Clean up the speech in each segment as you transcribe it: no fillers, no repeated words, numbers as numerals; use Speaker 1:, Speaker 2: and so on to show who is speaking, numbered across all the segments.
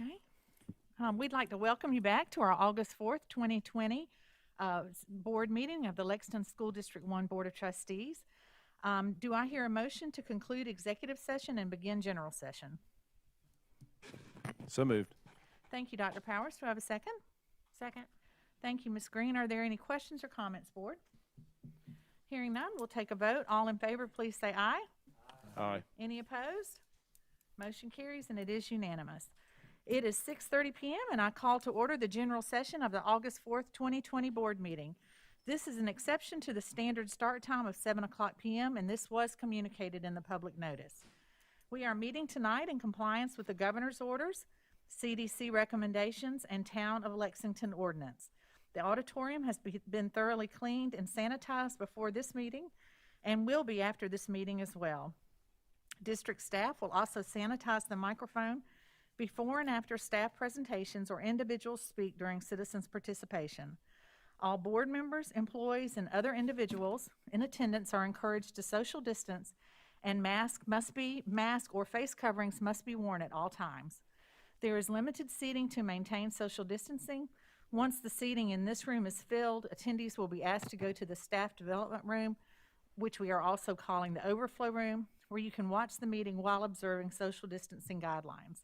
Speaker 1: Okay. We'd like to welcome you back to our August 4th, 2020 board meeting of the Lexington School District 1 Board of Trustees. Do I hear a motion to conclude executive session and begin general session?
Speaker 2: So moved.
Speaker 1: Thank you, Dr. Powers. Do I have a second?
Speaker 3: Second.
Speaker 1: Thank you, Ms. Green. Are there any questions or comments, board? Hearing none, we'll take a vote. All in favor, please say aye.
Speaker 2: Aye.
Speaker 1: Any opposed? Motion carries, and it is unanimous. It is 6:30 p.m., and I call to order the general session of the August 4th, 2020 board meeting. This is an exception to the standard start time of 7 o'clock p.m., and this was communicated in the public notice. We are meeting tonight in compliance with the governor's orders, CDC recommendations, and Town of Lexington ordinance. The auditorium has been thoroughly cleaned and sanitized before this meeting and will be after this meeting as well. District staff will also sanitize the microphone before and after staff presentations or individuals speak during citizens' participation. All board members, employees, and other individuals in attendance are encouraged to social distance, and mask or face coverings must be worn at all times. There is limited seating to maintain social distancing. Once the seating in this room is filled, attendees will be asked to go to the staff development room, which we are also calling the overflow room, where you can watch the meeting while observing social distancing guidelines.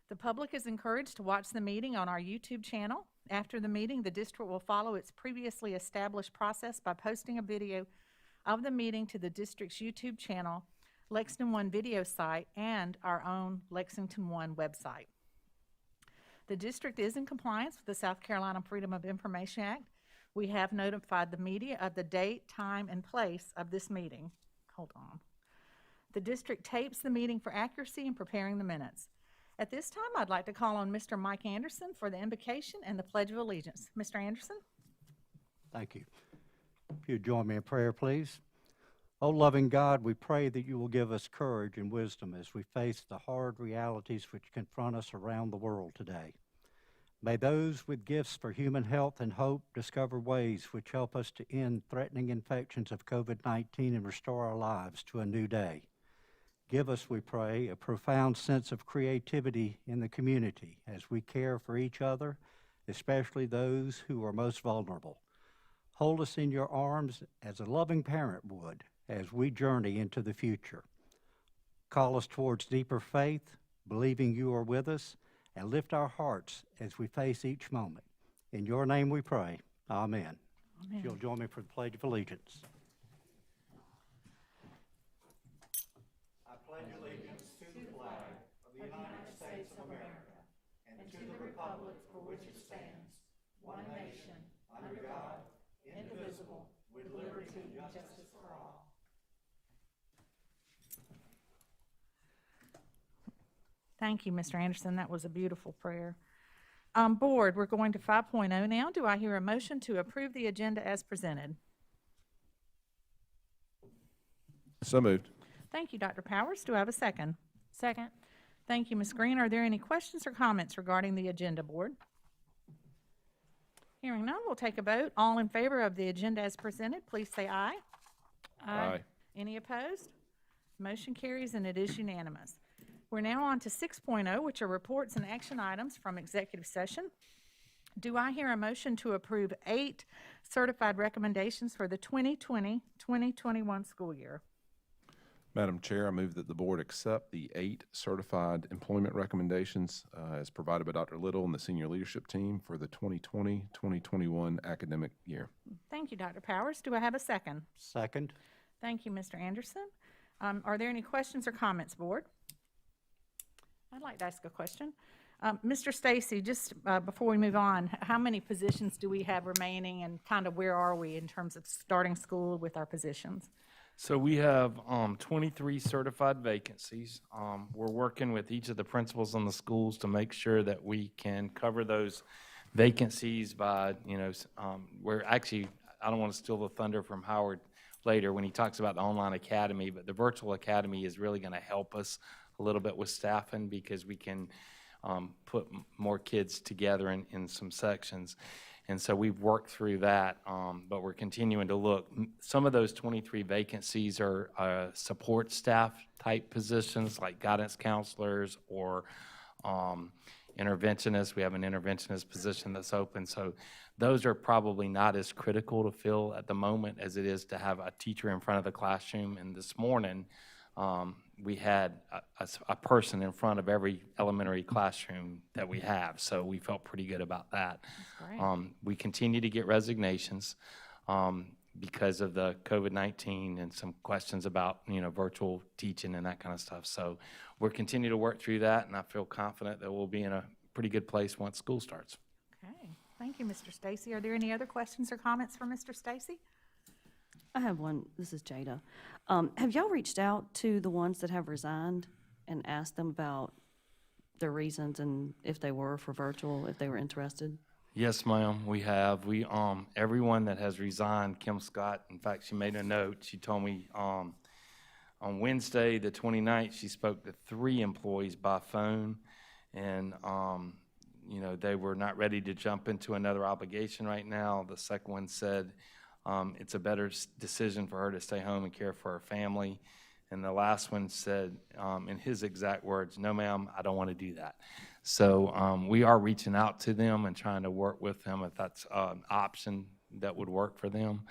Speaker 1: The public is encouraged to watch the meeting on our YouTube channel. After the meeting, the district will follow its previously established process by posting a video of the meeting to the district's YouTube channel, Lexington One video site, and our own Lexington One website. The district is in compliance with the South Carolina Freedom of Information Act. We have notified the media of the date, time, and place of this meeting. Hold on. The district tapes the meeting for accuracy in preparing the minutes. At this time, I'd like to call on Mr. Mike Anderson for the invocation and the Pledge of Allegiance. Mr. Anderson?
Speaker 4: Thank you. If you'd join me in prayer, please. Oh, loving God, we pray that you will give us courage and wisdom as we face the hard realities which confront us around the world today. May those with gifts for human health and hope discover ways which help us to end threatening infections of COVID-19 and restore our lives to a new day. Give us, we pray, a profound sense of creativity in the community as we care for each other, especially those who are most vulnerable. Hold us in your arms as a loving parent would as we journey into the future. Call us towards deeper faith, believing you are with us, and lift our hearts as we face each moment. In your name we pray. Amen. Amen. You'll join me for the Pledge of Allegiance. I pledge allegiance to the flag of the United States of America and to the republic for which it stands, one nation, under God, indivisible, with liberty and justice for all.
Speaker 1: Thank you, Mr. Anderson. That was a beautiful prayer. Board, we're going to 5.0 now. Do I hear a motion to approve the agenda as presented?
Speaker 2: So moved.
Speaker 1: Thank you, Dr. Powers. Do I have a second?
Speaker 3: Second.
Speaker 1: Thank you, Ms. Green. Are there any questions or comments regarding the agenda, board? Hearing none, we'll take a vote. All in favor of the agenda as presented, please say aye.
Speaker 2: Aye.
Speaker 1: Any opposed? Motion carries, and it is unanimous. We're now on to 6.0, which are reports and action items from executive session. Do I hear a motion to approve 8 certified recommendations for the 2020-2021 school year?
Speaker 2: Madam Chair, I move that the board accept the 8 certified employment recommendations as provided by Dr. Little and the senior leadership team for the 2020-2021 academic year.
Speaker 1: Thank you, Dr. Powers. Do I have a second?
Speaker 4: Second.
Speaker 1: Thank you, Mr. Anderson. Are there any questions or comments, board? I'd like to ask a question. Mr. Stacy, just before we move on, how many positions do we have remaining, and kind of where are we in terms of starting school with our positions?
Speaker 5: So we have 23 certified vacancies. We're working with each of the principals in the schools to make sure that we can cover those vacancies by, we're actually, I don't want to steal the thunder from Howard later when he talks about the online academy, but the virtual academy is really going to help us a little bit with staffing because we can put more kids together in some sections. And so we've worked through that, but we're continuing to look. Some of those 23 vacancies are support staff type positions like guidance counselors or interventionist. We have an interventionist position that's open. So those are probably not as critical to fill at the moment as it is to have a teacher in front of the classroom. And this morning, we had a person in front of every elementary classroom that we have. So we felt pretty good about that.
Speaker 1: That's great.
Speaker 5: We continue to get resignations because of the COVID-19 and some questions about, virtual teaching and that kind of stuff. So we're continuing to work through that, and I feel confident that we'll be in a pretty good place once school starts.
Speaker 1: Okay, thank you, Mr. Stacy. Are there any other questions or comments for Mr. Stacy?
Speaker 3: I have one. This is Jada. Have y'all reached out to the ones that have resigned and asked them about their reasons and if they were for virtual, if they were interested?
Speaker 5: Yes, ma'am, we have. Everyone that has resigned, Kim Scott, in fact, she made a note. She told me on Wednesday, the 29th, she spoke to 3 employees by phone, and, they were not ready to jump into another obligation right now. The second one said it's a better decision for her to stay home and care for her family. And the last one said, in his exact words, "No, ma'am, I don't want to do that." So we are reaching out to them and trying to work with them if that's an option that would work for them.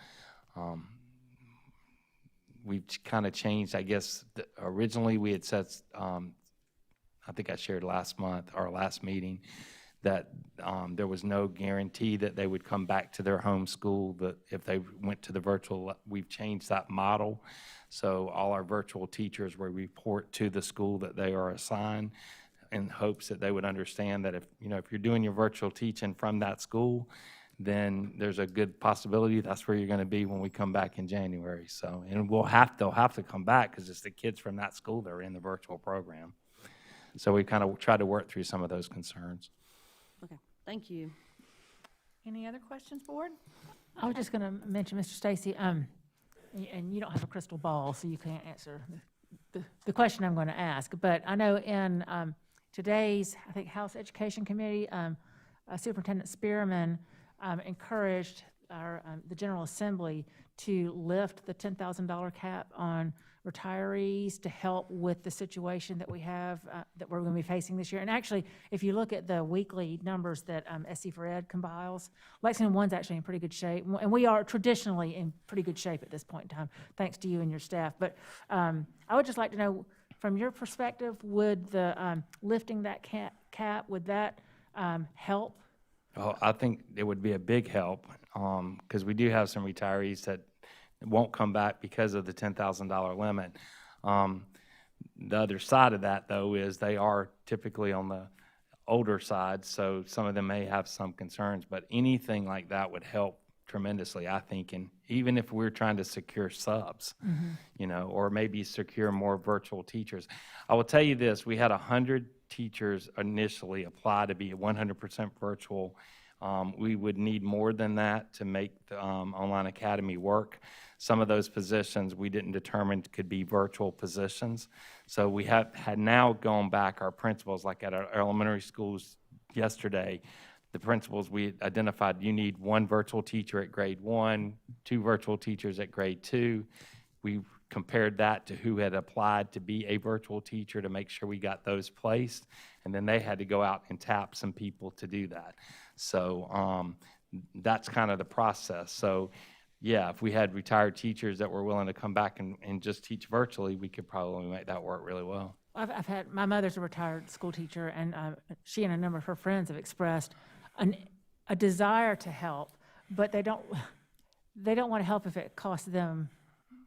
Speaker 5: We've kind of changed, I guess. Originally, we had said, I think I shared last month, our last meeting, that there was no guarantee that they would come back to their home school, that if they went to the virtual. We've changed that model. So all our virtual teachers will report to the school that they are assigned, in hopes that they would understand that if you're doing your virtual teaching from that school, then there's a good possibility that's where you're going to be when we come back in January. So, and they'll have to come back because it's the kids from that school that are in the virtual program. So we kind of tried to work through some of those concerns.
Speaker 3: Okay, thank you.
Speaker 1: Any other questions, board?
Speaker 6: I was just going to mention, Mr. Stacy, and you don't have a crystal ball, so you can't answer the question I'm going to ask. But I know in today's, I think, House Education Committee, Superintendent Spearman encouraged the General Assembly to lift the $10,000 cap on retirees to help with the situation that we have, that we're going to be facing this year. And actually, if you look at the weekly numbers that SC for Ed compiles, Lexington 1's actually in pretty good shape. And we are traditionally in pretty good shape at this point in time, thanks to you and your staff. But I would just like to know, from your perspective, would the lifting that cap, would that help?
Speaker 5: Well, I think it would be a big help because we do have some retirees that won't come back because of the $10,000 limit. The other side of that, though, is they are typically on the older side, so some of them may have some concerns, but anything like that would help tremendously, I think. And even if we're trying to secure subs, or maybe secure more virtual teachers. I will tell you this, we had 100 teachers initially apply to be 100% virtual. We would need more than that to make the online academy work. Some of those positions we didn't determine could be virtual positions. So we had now gone back, our principals, like at our elementary schools yesterday, the principals, we identified you need 1 virtual teacher at grade 1, 2 virtual teachers at grade 2. We compared that to who had applied to be a virtual teacher to make sure we got those placed, and then they had to go out and tap some people to do that. So that's kind of the process. So yeah, if we had retired teachers that were willing to come back and just teach virtually, we could probably make that work really well.
Speaker 6: I've had, my mother's a retired school teacher, and she and a number of her friends have expressed a desire to help, but they don't want to help if it costs them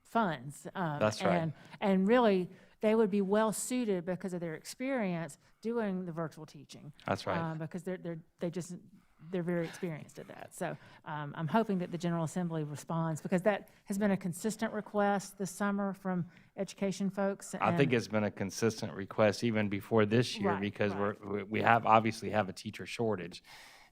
Speaker 6: funds.
Speaker 5: That's right.
Speaker 6: And really, they would be well suited because of their experience doing the virtual teaching.
Speaker 5: That's right.
Speaker 6: Because they're very experienced at that. So I'm hoping that the General Assembly responds, because that has been a consistent request this summer from education folks.
Speaker 5: I think it's been a consistent request even before this year,
Speaker 6: Right,
Speaker 5: because
Speaker 6: right.
Speaker 5: we obviously have a teacher shortage,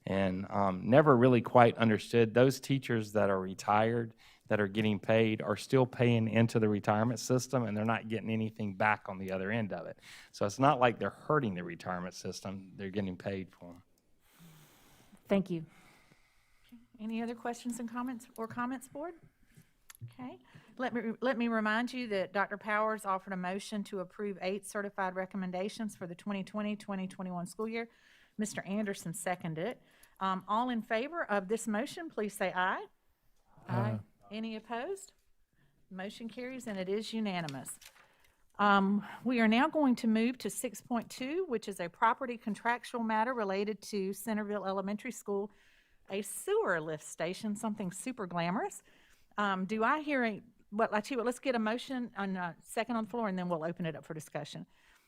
Speaker 5: and never really quite understood those teachers that are retired that are getting paid are still paying into the retirement system, and they're not getting anything back on the other end of it. So it's not like they're hurting the retirement system, they're getting paid for them.
Speaker 6: Thank you.
Speaker 1: Any other questions and comments, board? Okay. Let me remind you that Dr. Powers offered a motion to approve 8 certified recommendations for the 2020-2021 school year. Mr. Anderson seconded it. All in favor of this motion, please say aye. Aye. Any opposed? Motion carries, and it is unanimous. We are now going to move to 6.2, which is a property contractual matter related to Centerville Elementary School, a sewer lift station, something super glamorous. Do I hear let's get a motion on second on the floor, and then we'll open it up for discussion.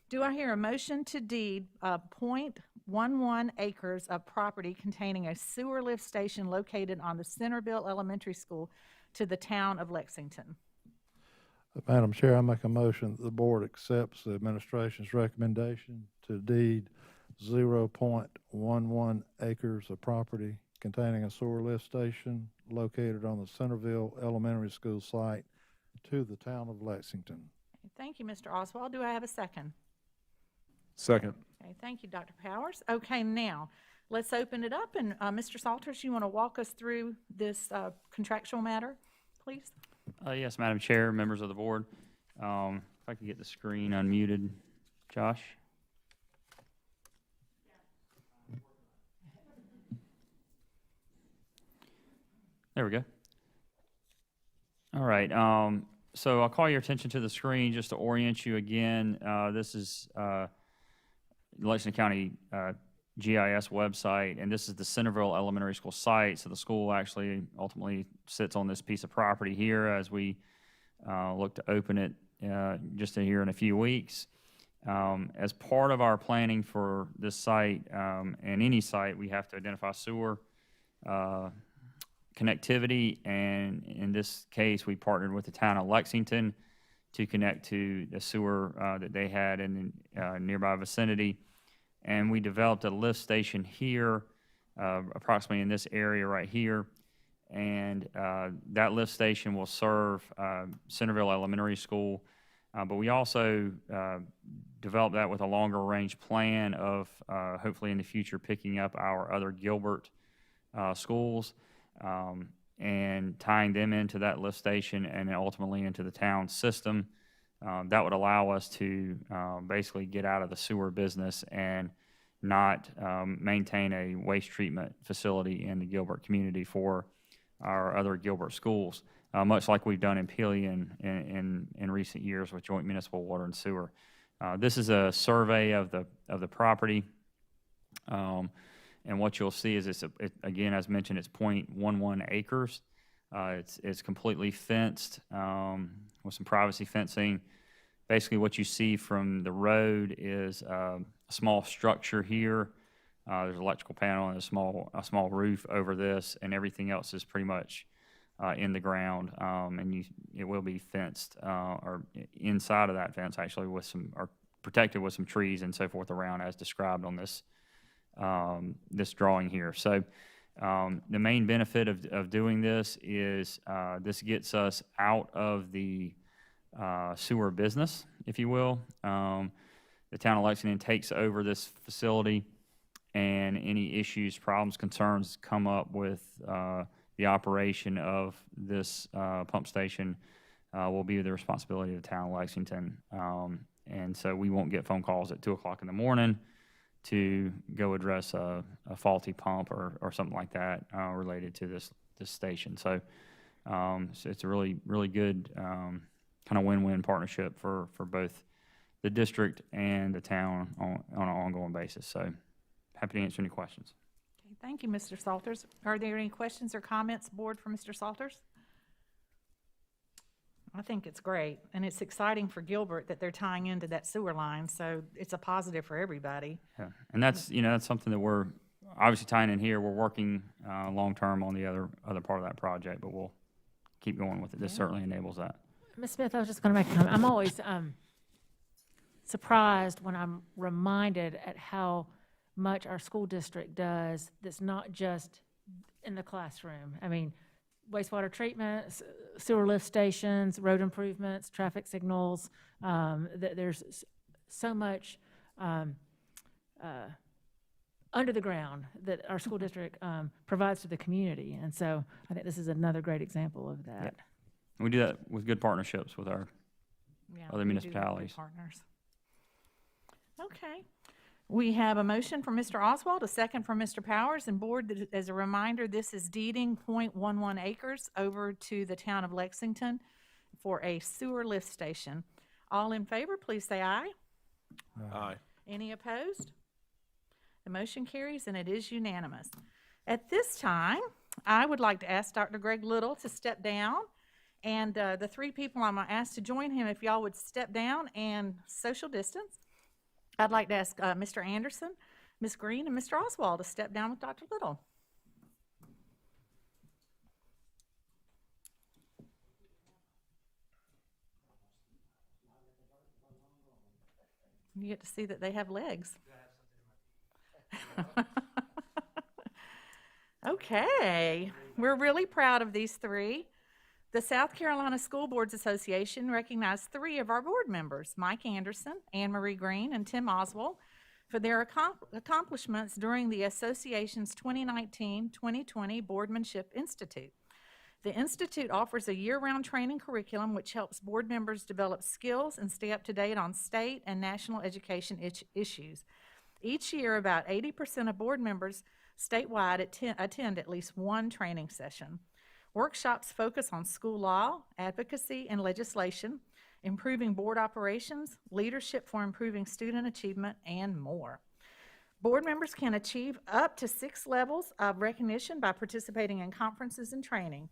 Speaker 1: Do I hear a motion to deed 0.11 acres of property containing a sewer lift station located on the Centerville Elementary School to the town of Lexington?
Speaker 7: Madam Chair, I make a motion that the board accepts the administration's recommendation to deed 0.11 acres of property containing a sewer lift station located on the Centerville Elementary School site to the town of Lexington.
Speaker 1: Thank you, Mr. Oswald. Do I have a second?
Speaker 2: Second.
Speaker 1: Okay, thank you, Dr. Powers. Okay, now, let's open it up, and Mr. Salters, you want to walk us through this contractual matter, please?
Speaker 8: Yes, Madam Chair, members of the board. If I could get the screen unmuted, Josh? There we go. All right, so I'll call your attention to the screen just to orient you again. This is Lexington County GIS website, and this is the Centerville Elementary School site. So the school actually ultimately sits on this piece of property here as we look to open it just here in a few weeks. As part of our planning for this site and any site, we have to identify sewer connectivity, and in this case, we partnered with the town of Lexington to connect to the sewer that they had in the nearby vicinity. And we developed a lift station here, approximately in this area right here. And that lift station will serve Centerville Elementary School. But we also developed that with a longer range plan of hopefully in the future picking up our other Gilbert schools and tying them into that lift station and then ultimately into the town system. That would allow us to basically get out of the sewer business and not maintain a waste treatment facility in the Gilbert community for our other Gilbert schools, much like we've done in Pelion in recent years with joint municipal water and sewer. This is a survey of the property, and what you'll see is again, as mentioned, it's 0.11 acres. It's completely fenced with some privacy fencing. Basically, what you see from the road is a small structure here. There's an electrical panel and a small roof over this, and everything else is pretty much in the ground. And it will be fenced, or inside of that fence actually, or protected with some trees and so forth around, as described on this this drawing here. So the main benefit of doing this is this gets us out of the sewer business, if you will. The town of Lexington takes over this facility, and any issues, problems, concerns come up with the operation of this pump station will be the responsibility of the town of Lexington. And so we won't get phone calls at 2 o'clock in the morning to go address a faulty pump or something like that related to this station. So it's a really, really good kind of win-win partnership for both the district and the town on an ongoing basis. So happy to answer any questions.
Speaker 1: Okay, thank you, Mr. Salters. Are there any questions or comments, board, for Mr. Salters? I think it's great, and it's exciting for Gilbert that they're tying into that sewer line, so it's a positive for everybody.
Speaker 8: Yeah, and that's that's something that we're obviously tying in here. We're working long-term on the other part of that project, but we'll keep going with it. This certainly enables that.
Speaker 6: Ms. Smith, I was just going to make a comment. I'm always surprised when I'm reminded at how much our school district does that's not just in the classroom. I mean, wastewater treatment, sewer lift stations, road improvements, traffic signals. There's so much under the ground that our school district provides to the community. And so I think this is another great example of that.
Speaker 8: Yep. We do that with good partnerships with our
Speaker 1: Yeah,
Speaker 8: other
Speaker 1: we do have good
Speaker 8: municipalities.
Speaker 1: partners. Okay. We have a motion from Mr. Oswald, a second from Mr. Powers, and board, as a reminder, this is deeding .11 acres over to the town of Lexington for a sewer lift station. All in favor, please say aye.
Speaker 2: Aye.
Speaker 1: Any opposed? The motion carries, and it is unanimous. At this time, I would like to ask Dr. Greg Little to step down, and the three people I'm going to ask to join him, if y'all would step down and social distance. I'd like to ask Mr. Anderson, Ms. Green, and Mr. Oswald to step down with Dr. Little. You get to see that they have legs. Okay, we're really proud of these three. The South Carolina School Boards Association recognized three of our board members, Mike Anderson, Anne Marie Green, and Tim Oswald, for their accomplishments during the association's 2019-2020 Boardmanship Institute. The Institute offers a year-round training curriculum which helps board members develop skills and stay up to date on state and national education issues. Each year, about 80% of board members statewide attend at least one training session. Workshops focus on school law, advocacy, and legislation, improving board operations, leadership for improving student achievement, and more. Board members can achieve up to 6 levels of recognition by participating in conferences and training.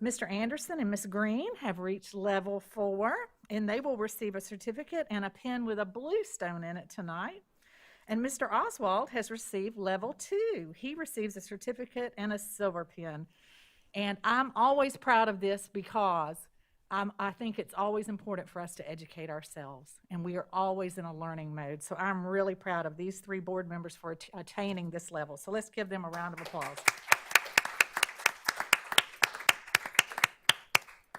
Speaker 1: Mr. Anderson and Ms. Green have reached level 4, and they will receive a certificate and a pin with a blue stone in it tonight. And Mr. Oswald has received level 2. He receives a certificate and a silver pin. And I'm always proud of this because I think it's always important for us to educate ourselves, and we are always in a learning mode. So I'm really proud of these three board members for attaining this level. So let's give them a round of applause.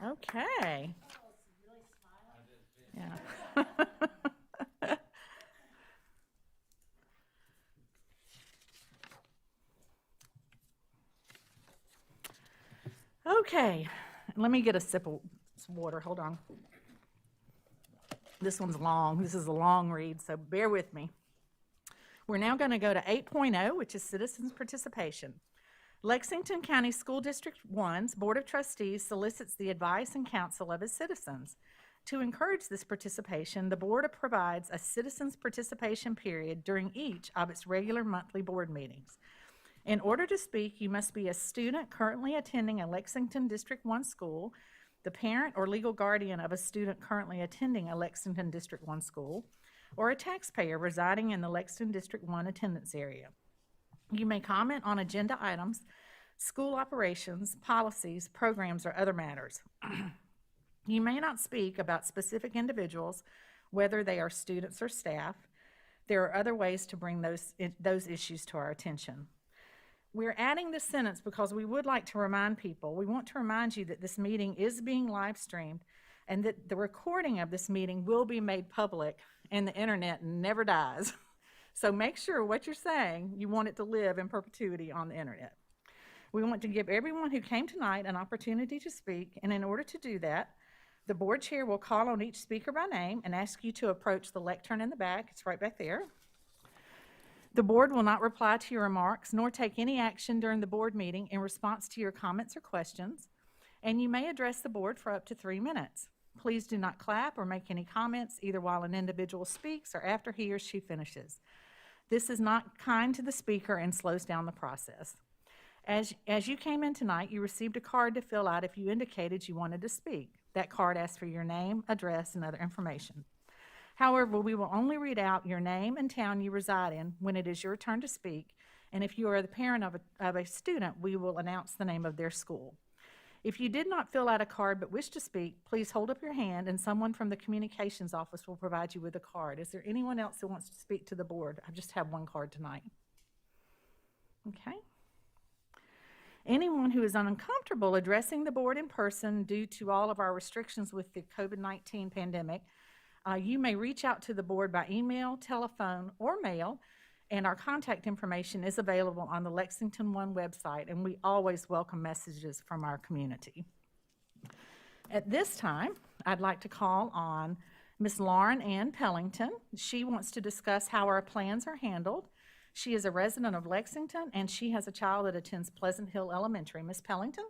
Speaker 1: Okay. Yeah. Okay, let me get a sip of some water. Hold on. This one's long. This is a long read, so bear with me. We're now going to go to 8.0, which is citizens participation. Lexington County School District 1's Board of Trustees solicits the advice and counsel of its citizens. To encourage this participation, the board provides a citizens participation period during each of its regular monthly board meetings. In order to speak, you must be a student currently attending a Lexington District 1 school, the parent or legal guardian of a student currently attending a Lexington District 1 school, or a taxpayer residing in the Lexington District 1 attendance area. You may comment on agenda items, school operations, policies, programs, or other matters. You may not speak about specific individuals, whether they are students or staff. There are other ways to bring those issues to our attention. We're adding this sentence because we would like to remind people, we want to remind you that this meeting is being live streamed and that the recording of this meeting will be made public and the internet never dies. So make sure what you're saying, you want it to live in perpetuity on the internet. We want to give everyone who came tonight an opportunity to speak, and in order to do that, the board chair will call on each speaker by name and ask you to approach the lectern in the back. It's right back there. The board will not reply to your remarks nor take any action during the board meeting in response to your comments or questions, and you may address the board for up to 3 minutes. Please do not clap or make any comments either while an individual speaks or after he or she finishes. This is not kind to the speaker and slows down the process. As you came in tonight, you received a card to fill out if you indicated you wanted to speak. That card asks for your name, address, and other information. However, we will only read out your name and town you reside in when it is your turn to speak, and if you are the parent of a student, we will announce the name of their school. If you did not fill out a card but wish to speak, please hold up your hand and someone from the communications office will provide you with a card. Is there anyone else who wants to speak to the board? I just have one card tonight. Okay. Anyone who is uncomfortable addressing the board in person due to all of our restrictions with the COVID-19 pandemic, you may reach out to the board by email, telephone, or mail, and our contact information is available on the Lexington One website, and we always welcome messages from our community. At this time, I'd like to call on Ms. Lauren Ann Pellington. She wants to discuss how our plans are handled. She is a resident of Lexington, and she has a child that attends Pleasant Hill Elementary. Ms. Pellington?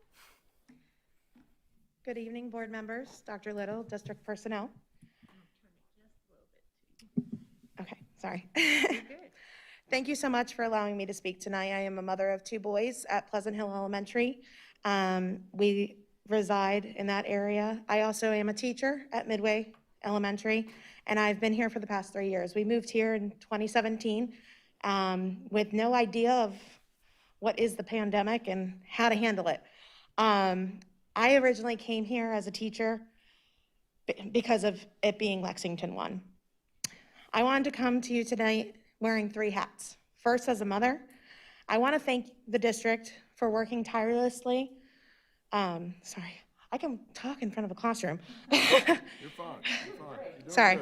Speaker 9: Good evening, board members, Dr. Little, district personnel. Okay, sorry. Thank you so much for allowing me to speak tonight. I am a mother of 2 boys at Pleasant Hill Elementary. We reside in that area. I also am a teacher at Midway Elementary, and I've been here for the past 3 years. We moved here in 2017 with no idea of what is the pandemic and how to handle it. I originally came here as a teacher because of it being Lexington 1. I wanted to come to you tonight wearing 3 hats. First, as a mother, I want to thank the district for working tirelessly. Sorry, I can talk in front of a classroom.
Speaker 2: You're fine, you're fine.
Speaker 9: Sorry.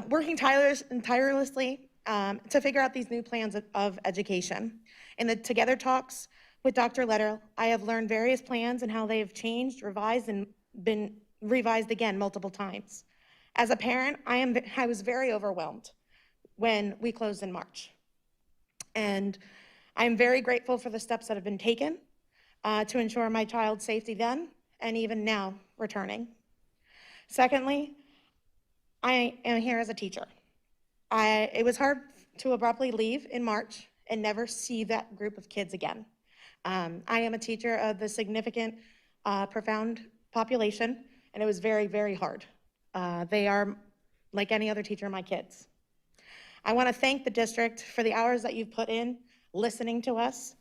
Speaker 9: Working tirelessly to figure out these new plans of education. In the Together Talks with Dr. Little, I have learned various plans and how they have changed, revised, and been revised again multiple times. As a parent, I was very overwhelmed when we closed in March. And I am very grateful for the steps that have been taken to ensure my child's safety then and even now returning. Secondly, I am here as a teacher. It was hard to abruptly leave in March and never see that group of kids again. I am a teacher of the significant, profound population, and it was very, very hard. They are, like any other teacher, my kids. I want to thank the district for the hours that you've put in listening to us.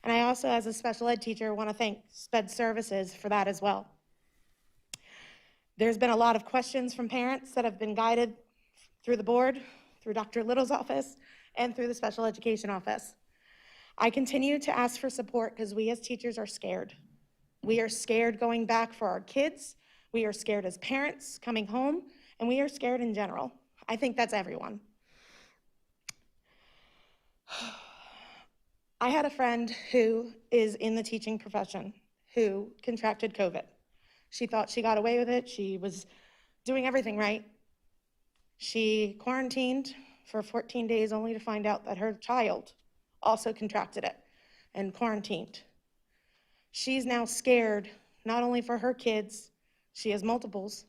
Speaker 9: And I also, as a special ed teacher, want to thank SPED Services for that as well. There's been a lot of questions from parents that have been guided through the board, through Dr. Little's office, and through the special education office. I continue to ask for support because we as teachers are scared. We are scared going back for our kids. We are scared as parents coming home, and we are scared in general. I think that's everyone. I had a friend who is in the teaching profession who contracted COVID. She thought she got away with it. She was doing everything right. She quarantined for 14 days only to find out that her child also contracted it and quarantined. She's now scared, not only for her kids, she has multiples,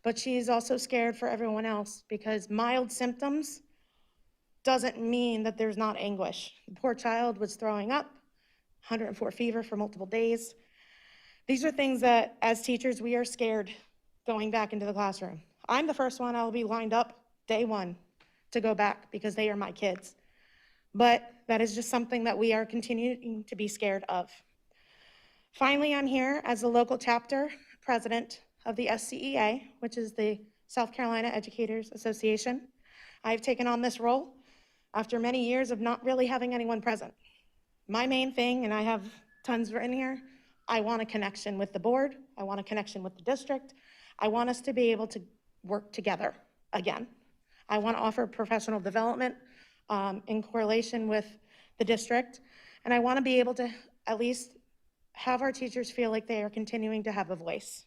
Speaker 9: but she's also scared for everyone else because mild symptoms doesn't mean that there's not anguish. The poor child was throwing up, 104 fever for multiple days. These are things that, as teachers, we are scared going back into the classroom. I'm the first one, I'll be lined up day 1 to go back because they are my kids. But that is just something that we are continuing to be scared of. Finally, I'm here as the local chapter president of the SCEA, which is the South Carolina Educators Association. I've taken on this role after many years of not really having anyone present. My main thing, and I have tons written here, I want a connection with the board. I want a connection with the district. I want us to be able to work together again. I want to offer professional development in correlation with the district. And I want to be able to at least have our teachers feel like they are continuing to have a voice.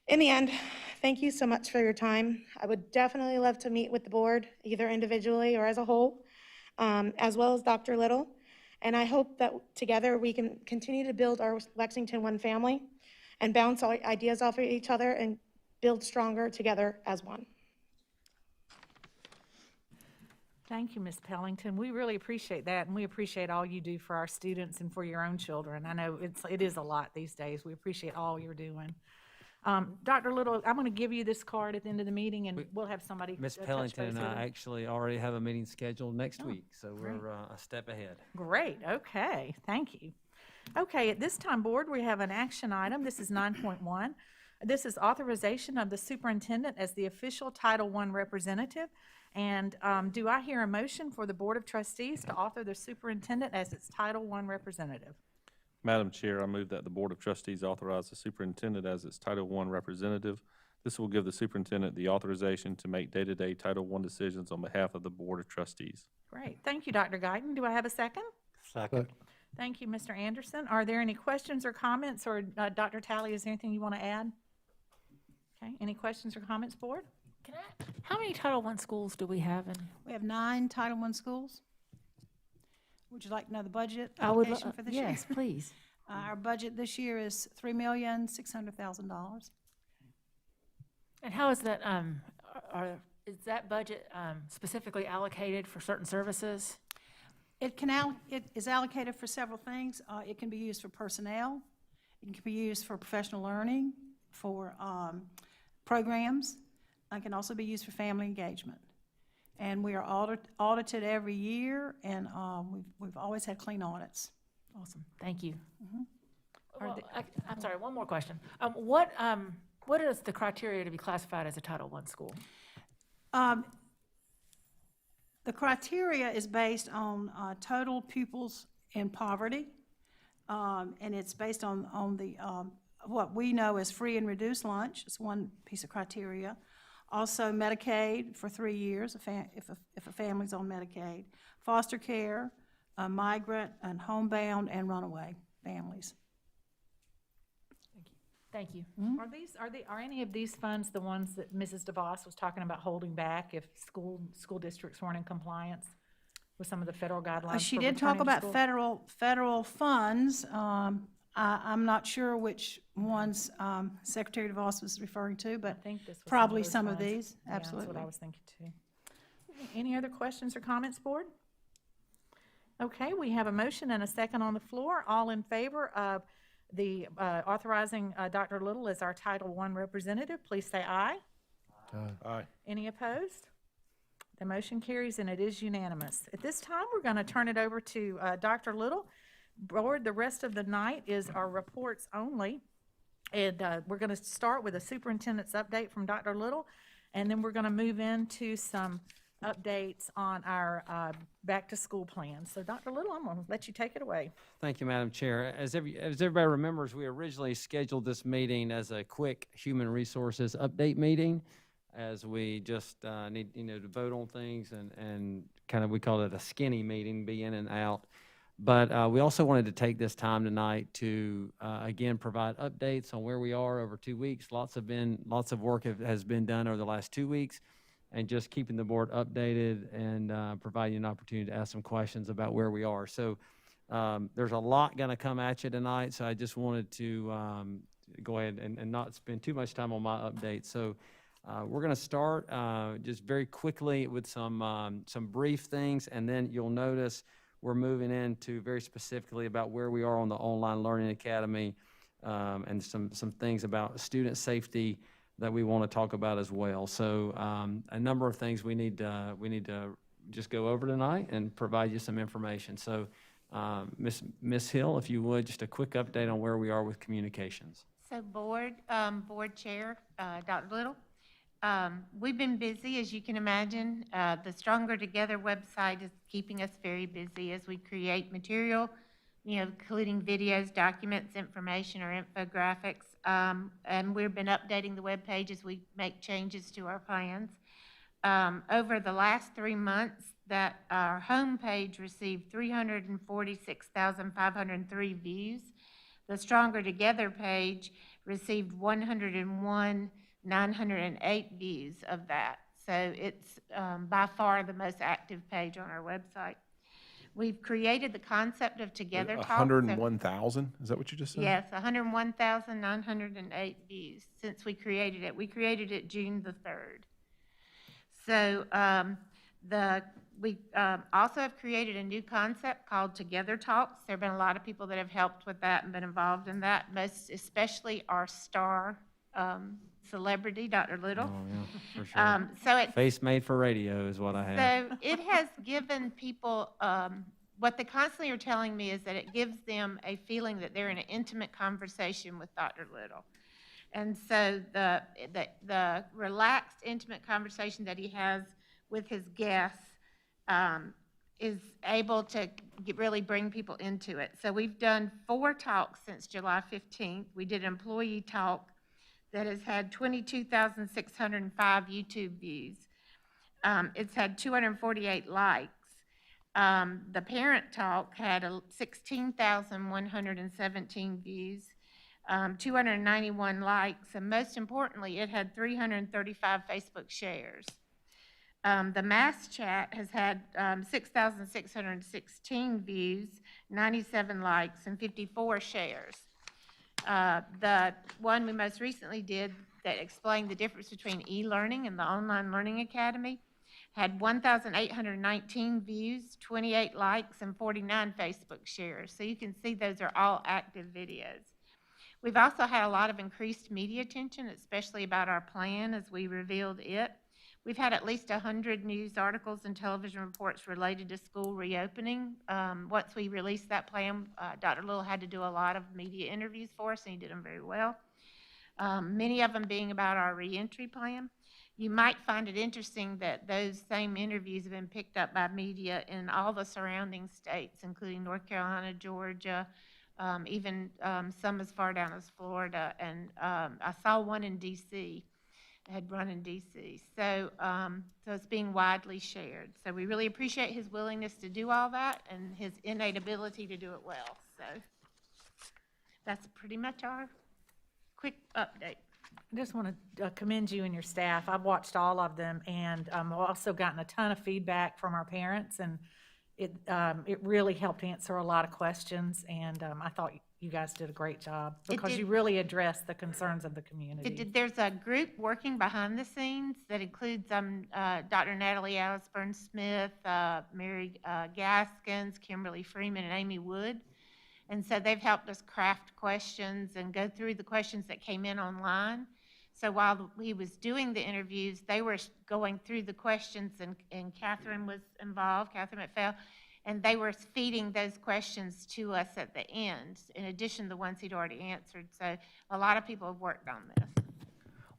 Speaker 9: In the end, thank you so much for your time. I would definitely love to meet with the board, either individually or as a whole, as well as Dr. Little. And I hope that together we can continue to build our Lexington 1 family and bounce ideas off of each other and build stronger together as one.
Speaker 1: Thank you, Ms. Pellington. We really appreciate that, and we appreciate all you do for our students and for your own children. I know it is a lot these days. We appreciate all you're doing. Dr. Little, I'm going to give you this card at the end of the meeting, and we'll have somebody.
Speaker 10: Ms.
Speaker 1: touch
Speaker 10: Pellington
Speaker 1: base
Speaker 10: and
Speaker 1: with
Speaker 10: I
Speaker 1: you.
Speaker 10: actually already have a meeting scheduled next
Speaker 1: Oh,
Speaker 10: week, so
Speaker 1: great.
Speaker 10: we're a step ahead.
Speaker 1: Great, okay, thank you. Okay, at this time, board, we have an action item. This is 9.1. This is authorization of the superintendent as the official Title I representative. And do I hear a motion for the Board of Trustees to author the superintendent as its Title I representative?
Speaker 11: Madam Chair, I move that the Board of Trustees authorize the superintendent as its Title I representative. This will give the superintendent the authorization to make day-to-day Title I decisions on behalf of the Board of Trustees.
Speaker 1: Great, thank you, Dr. Guyton. Do I have a second?
Speaker 4: Second.
Speaker 1: Thank you, Mr. Anderson. Are there any questions or comments, or Dr. Talley, is there anything you want to add? Okay, any questions or comments, board?
Speaker 6: How many Title I schools do we have in?
Speaker 12: We have 9 Title I schools. Would you like to know the budget
Speaker 6: I would,
Speaker 12: allocation for this year?
Speaker 6: yes, please.
Speaker 12: Our budget this year is $3,600,000.
Speaker 6: And how is that, is that budget specifically allocated for certain services?
Speaker 12: It is allocated for several things. It can be used for personnel. It can be used for professional learning, for programs. It can also be used for family engagement. And we are audited every year, and we've always had clean audits.
Speaker 6: Awesome, thank you.
Speaker 1: Are
Speaker 6: Well, I'm sorry, one more question. What is the criteria to be classified as a Title I school?
Speaker 12: The criteria is based on total pupils in poverty, and it's based on the what we know as free and reduced lunch. It's one piece of criteria. Also, Medicaid for 3 years if a family's on Medicaid. Foster care, migrant and homebound and runaway families.
Speaker 6: Thank you.
Speaker 1: Are any of these funds the ones that Mrs. DeVos was talking about holding back if school districts weren't in compliance with some of the federal guidelines?
Speaker 12: She
Speaker 1: for
Speaker 12: did talk
Speaker 1: returning to
Speaker 12: about
Speaker 1: school?
Speaker 12: federal funds. I'm not sure which ones Secretary DeVos was referring to,
Speaker 1: I
Speaker 12: but
Speaker 1: think this was
Speaker 12: probably
Speaker 1: those
Speaker 12: some of
Speaker 1: funds.
Speaker 12: these,
Speaker 1: Yeah,
Speaker 12: absolutely.
Speaker 1: that's what I was thinking too. Any other questions or comments, board? Okay, we have a motion and a second on the floor. All in favor of the authorizing Dr. Little as our Title I representative, please say aye.
Speaker 2: Aye.
Speaker 1: Any opposed? The motion carries and it is unanimous. At this time, we're going to turn it over to Dr. Little. Board, the rest of the night is our reports only. And we're going to start with a superintendent's update from Dr. Little, and then we're going to move into some updates on our back-to-school plan. So, Dr. Little, I'm going to let you take it away.
Speaker 10: Thank you, Madam Chair. As everybody remembers, we originally scheduled this meeting as a quick human resources update meeting, as we just need, to vote on things and kind of, we call it a skinny meeting, be in and out. But we also wanted to take this time tonight to, again, provide updates on where we are over 2 weeks. Lots of work has been done over the last 2 weeks, and just keeping the board updated and providing an opportunity to ask some questions about where we are. So there's a lot going to come at you tonight, so I just wanted to go ahead and not spend too much time on my update. So we're going to start just very quickly with some brief things, and then you'll notice we're moving into very specifically about where we are on the Online Learning Academy, and some things about student safety that we want to talk about as well. So a number of things we need to just go over tonight and provide you some information. So Ms. Hill, if you would, just a quick update on where we are with communications.
Speaker 13: So board chair, Dr. Little, we've been busy, as you can imagine. The Stronger Together website is keeping us very busy as we create material, including videos, documents, information, or infographics. And we've been updating the webpage as we make changes to our plans. Over the last 3 months, that our homepage received 346,503 views. The Stronger Together page received 101,908 views of that. So it's by far the most active page on our website. We've created the concept of Together Talks.
Speaker 2: 101,000? Is that what you just said?
Speaker 13: Yes, 101,908 views since we created it. We created it June the 3rd. So we also have created a new concept called Together Talks. There have been a lot of people that have helped with that and been involved in that, most especially our star celebrity, Dr. Little.
Speaker 10: Oh, yeah, for sure.
Speaker 13: So it's
Speaker 10: Face made for radio is what I have.
Speaker 13: so it has given people, what they constantly are telling me is that it gives them a feeling that they're in an intimate conversation with Dr. Little. And so the relaxed, intimate conversation that he has with his guests is able to really bring people into it. So we've done 4 talks since July 15th. We did an employee talk that has had 22,605 YouTube views. It's had 248 likes. The parent talk had 16,117 views. 291 likes, and most importantly, it had 335 Facebook shares. The mass chat has had 6,616 views, 97 likes, and 54 shares. The one we most recently did that explained the difference between e-learning and the Online Learning Academy had 1,819 views, 28 likes, and 49 Facebook shares. So you can see those are all active videos. We've also had a lot of increased media attention, especially about our plan as we revealed it. We've had at least 100 news articles and television reports related to school reopening. Once we released that plan, Dr. Little had to do a lot of media interviews for us, and he did them very well. Many of them being about our reentry plan. You might find it interesting that those same interviews have been picked up by media in all the surrounding states, including North Carolina, Georgia, even some as far down as Florida, and I saw one in D.C. had run in D.C. So it's being widely shared. So we really appreciate his willingness to do all that and his innate ability to do it well. So that's pretty much our quick update.
Speaker 1: I just want to commend you and your staff. I've watched all of them, and I've also gotten a ton of feedback from our parents, and it really helped answer a lot of questions, and I thought you guys did a great job because you really addressed the concerns of the community.
Speaker 13: There's a group working behind the scenes that includes Dr. Natalie Allisburn-Smith, Mary Gaskins, Kimberly Freeman, and Amy Wood. And so they've helped us craft questions and go through the questions that came in online. So while he was doing the interviews, they were going through the questions, and Catherine was involved, Catherine McPhail, and they were feeding those questions to us at the end, in addition to the ones he'd already answered. So a lot of people have worked on this.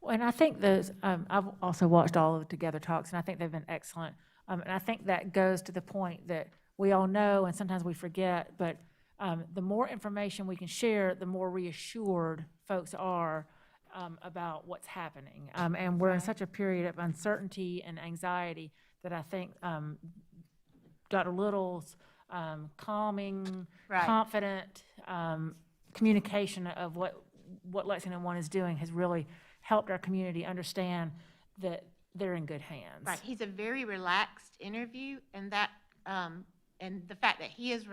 Speaker 6: Well, and I think those, I've also watched all of the Together Talks, and I think they've been excellent. And I think that goes to the point that we all know, and sometimes we forget, but the more information we can share, the more reassured folks are about what's happening. And we're in such a period of uncertainty and anxiety that I think Dr. Little's calming, confident communication of what Lexington One is doing has really helped our community understand that they're in good hands.
Speaker 13: Right. He's a very relaxed interview, and that and the fact that he is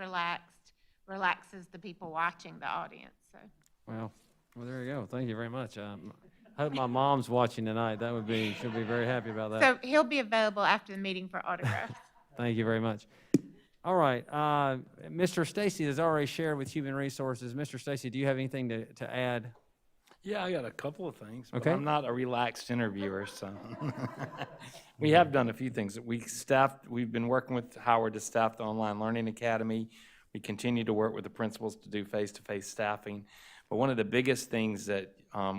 Speaker 13: relaxes the people watching, the audience. So.
Speaker 10: Well, there you go. Thank you very much. I hope my mom's watching tonight. She'll be very happy about that.
Speaker 13: So he'll be available after the meeting for autographs.
Speaker 10: Thank you very much. All right. Mr. Stacy has already shared with Human Resources. Mr. Stacy, do you have anything to add?
Speaker 5: Yeah, I got a couple of things, but
Speaker 10: Okay.
Speaker 5: I'm not a relaxed interviewer, so. We have done a few things. We've been working with Howard to staff the Online Learning Academy. We continue to work with the principals to do face-to-face staffing. But one of the biggest things that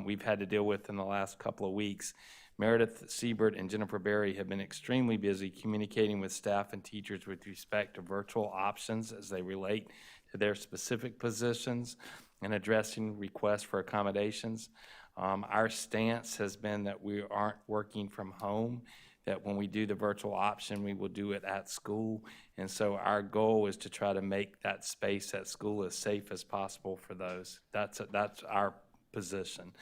Speaker 5: we've had to deal with in the last couple of weeks, Meredith Siebert and Jennifer Berry have been extremely busy communicating with staff and teachers with respect to virtual options as they relate to their specific positions and addressing requests for accommodations. Our stance has been that we aren't working from home, that when we do the virtual option, we will do it at school. And so our goal is to try to make that space at school as safe as possible for those. That's our position.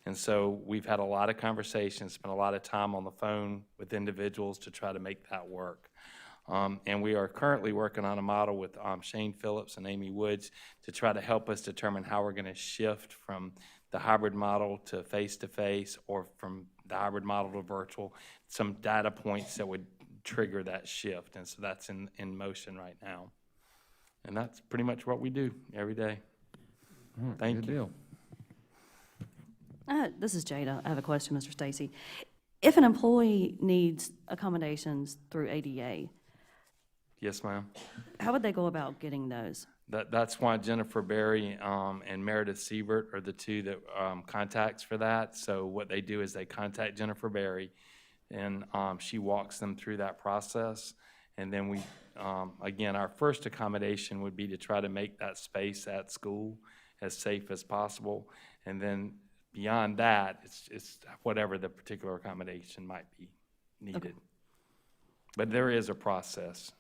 Speaker 5: And so we've had a lot of conversations, spent a lot of time on the phone with individuals to try to make that work. And we are currently working on a model with Shane Phillips and Amy Woods to try to help us determine how we're going to shift from the hybrid model to face-to-face, or from the hybrid model to virtual, some data points that would trigger that shift. And so that's in motion right now. And that's pretty much what we do every day. Thank
Speaker 10: Good
Speaker 5: you.
Speaker 10: deal.
Speaker 3: This is Jada. I have a question, Mr. Stacy. If an employee needs accommodations through ADA,
Speaker 5: Yes, ma'am.
Speaker 3: how would they go about getting those?
Speaker 5: That's why Jennifer Berry and Meredith Siebert are the two that contacts for that. So what they do is they contact Jennifer Berry, and she walks them through that process. And then we, again, our first accommodation would be to try to make that space at school as safe as possible. And then beyond that, it's whatever the particular accommodation might be needed.
Speaker 3: Okay.
Speaker 5: But there is a process.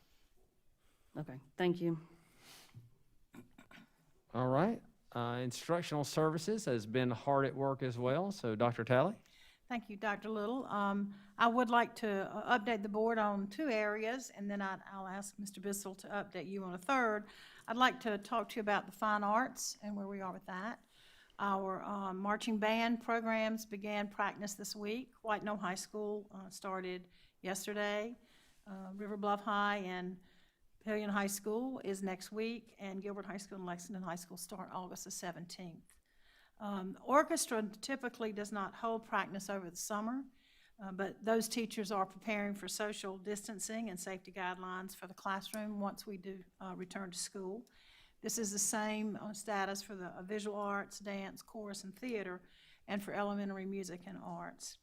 Speaker 3: Okay, thank you.
Speaker 10: All right. Instructional Services has been hard at work as well. So Dr. Talley?
Speaker 12: Thank you, Dr. Little. I would like to update the board on 2 areas, and then I'll ask Mr. Bissell to update you on a third. I'd like to talk to you about the fine arts and where we are with that. Our marching band programs began practice this week. White Knoll High School started yesterday. River Bluff High and Papillion High School is next week, and Gilbert High School and Lexington High School start August the 17th. Orchestra typically does not hold practice over the summer, but those teachers are preparing for social distancing and safety guidelines for the classroom once we do return to school. This is the same status for the visual arts, dance, chorus, and theater, and for elementary music and arts.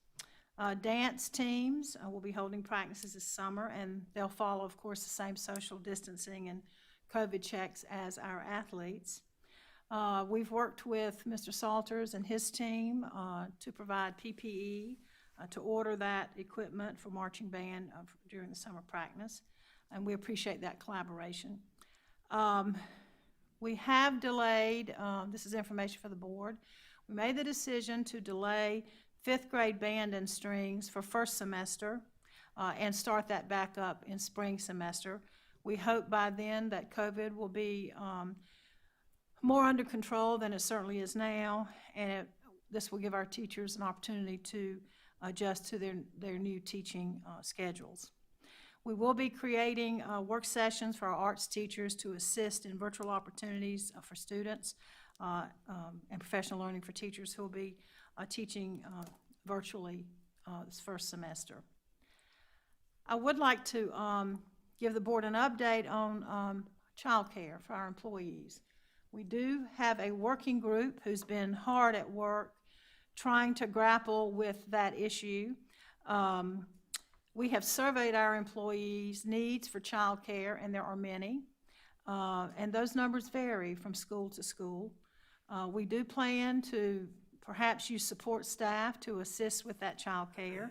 Speaker 12: Dance teams will be holding practices this summer, and they'll follow, of course, the same social distancing and COVID checks as our athletes. We've worked with Mr. Salters and his team to provide PPE, to order that equipment for marching band during the summer practice, and we appreciate that collaboration. We have delayed, this is information for the board, we made the decision to delay 5th grade band and strings for first semester and start that back up in spring semester. We hope by then that COVID will be more under control than it certainly is now, and this will give our teachers an opportunity to adjust to their new teaching schedules. We will be creating work sessions for our arts teachers to assist in virtual opportunities for students and professional learning for teachers who will be teaching virtually this first semester. I would like to give the board an update on childcare for our employees. We do have a working group who's been hard at work trying to grapple with that issue. We have surveyed our employees' needs for childcare, and there are many, and those numbers vary from school to school. We do plan to perhaps use support staff to assist with that childcare.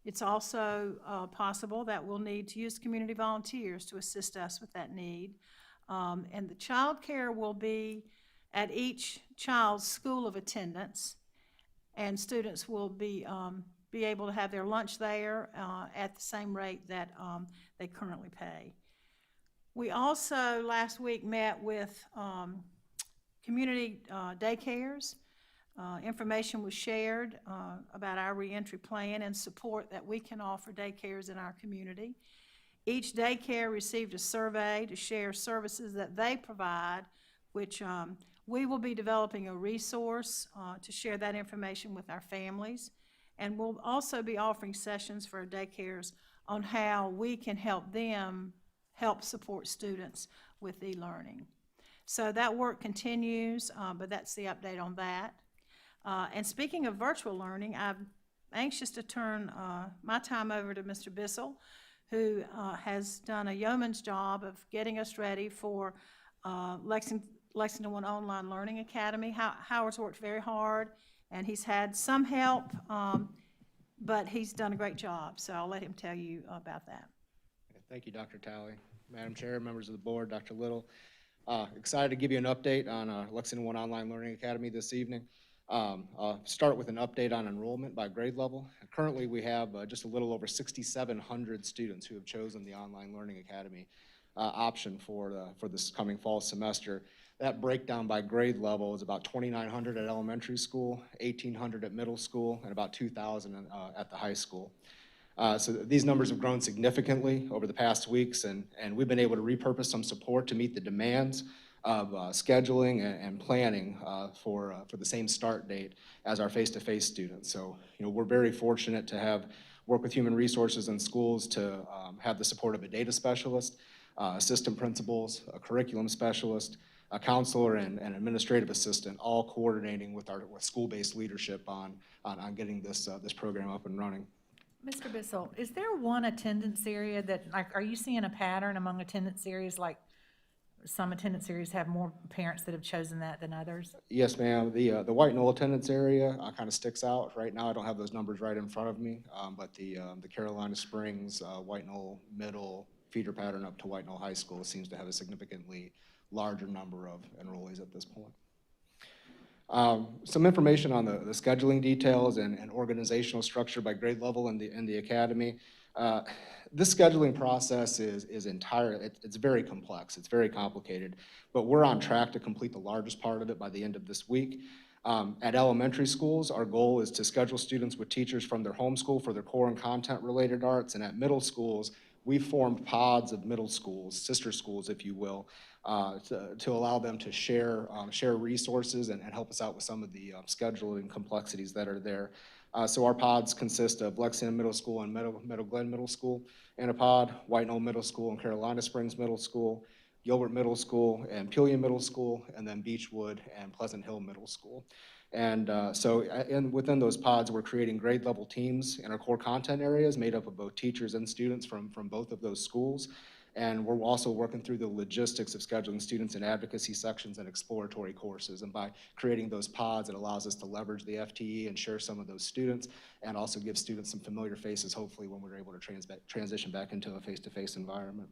Speaker 12: It's also possible that we'll need to use community volunteers to assist us with that need. And the child care will be at each child's school of attendance, and students will be able to have their lunch there at the same rate that they currently pay. We also last week met with community daycares. Information was shared about our reentry plan and support that we can offer daycares in our community. Each daycare received a survey to share services that they provide, which we will be developing a resource to share that information with our families. And we'll also be offering sessions for our daycares on how we can help them help support students with e-learning. So that work continues, but that's the update on that. And speaking of virtual learning, I'm anxious to turn my time over to Mr. Bissell, who has done a yeoman's job of getting us ready for Lexington One Online Learning Academy. Howard's worked very hard, and he's had some help, but he's done a great job, so I'll let him tell you about that.
Speaker 14: Thank you, Dr. Talley. Madam Chair, members of the board, Dr. Little. Excited to give you an update on Lexington One Online Learning Academy this evening. I'll start with an update on enrollment by grade level. Currently, we have just a little over 6,700 students who have chosen the Online Learning Academy option for this coming fall semester. That breakdown by grade level is about 2,900 at elementary school, 1,800 at middle school, and about 2,000 at the high school. So these numbers have grown significantly over the past weeks, and we've been able to repurpose some support to meet the demands of scheduling and planning for the same start date as our face-to-face students. So, we're very fortunate to have worked with human resources in schools to have the support of a data specialist, assistant principals, a curriculum specialist, a counselor, and an administrative assistant, all coordinating with school-based leadership on getting this program up and running.
Speaker 1: Mr. Bissell, is there one attendance area that, are you seeing a pattern among attendance areas, like some attendance areas have more parents that have chosen that than others?
Speaker 14: Yes, ma'am. The White Knoll attendance area kind of sticks out. Right now, I don't have those numbers right in front of me, but the Carolina Springs, White Knoll Middle feeder pattern up to White Knoll High School seems to have a significantly larger number of enrollees at this point. Some information on the scheduling details and organizational structure by grade level in the academy. This scheduling process is it's very complex, it's very complicated, but we're on track to complete the largest part of it by the end of this week. At elementary schools, our goal is to schedule students with teachers from their home school for their core and content-related arts, and at middle schools, we formed pods of middle schools, sister schools, if you will, to allow them to share resources and help us out with some of the scheduling complexities that are there. So our pods consist of Lexington Middle School and Meadow Glen Middle School in a pod, White Knoll Middle School and Carolina Springs Middle School, Gilbert Middle School and Peoria Middle School, and then Beechwood and Pleasant Hill Middle School. And within those pods, we're creating grade level teams in our core content areas made up of both teachers and students from both of those schools. And we're also working through the logistics of scheduling students in advocacy sections and exploratory courses. And by creating those pods, it allows us to leverage the FTE and share some of those students, and also give students some familiar faces, hopefully, when we're able to transition back into a face-to-face environment.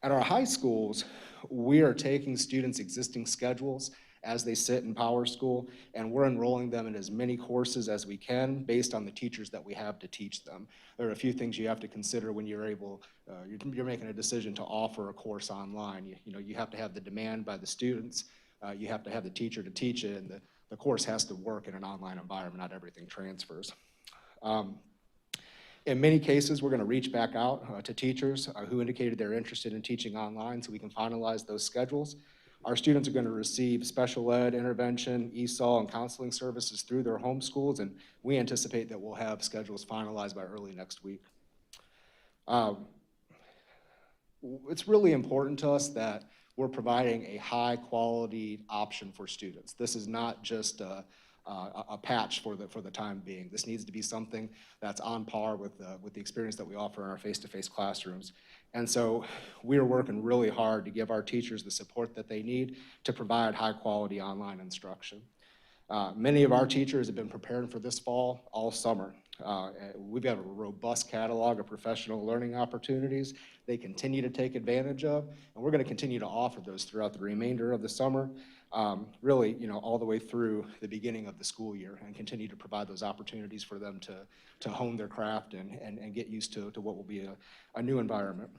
Speaker 14: At our high schools, we are taking students' existing schedules as they sit in Power School, and we're enrolling them in as many courses as we can based on the teachers that we have to teach them. There are a few things you have to consider when you're making a decision to offer a course online. You have to have the demand by the students, you have to have the teacher to teach it, and the course has to work in an online environment. Not everything transfers. In many cases, we're going to reach back out to teachers who indicated they're interested in teaching online so we can finalize those schedules. Our students are going to receive special ed, intervention, ESOL, and counseling services through their home schools, and we anticipate that we'll have schedules finalized by early next week. It's really important to us that we're providing a high-quality option for students. This is not just a patch for the time being. This needs to be something that's on par with the experience that we offer in our face-to-face classrooms. And so we are working really hard to give our teachers the support that they need to provide high-quality online instruction. Many of our teachers have been preparing for this fall all summer. We've got a robust catalog of professional learning opportunities they continue to take advantage of, and we're going to continue to offer those throughout the remainder of the summer. Really, all the way through the beginning of the school year, and continue to provide those opportunities for them to hone their craft and get used to what will be a new environment.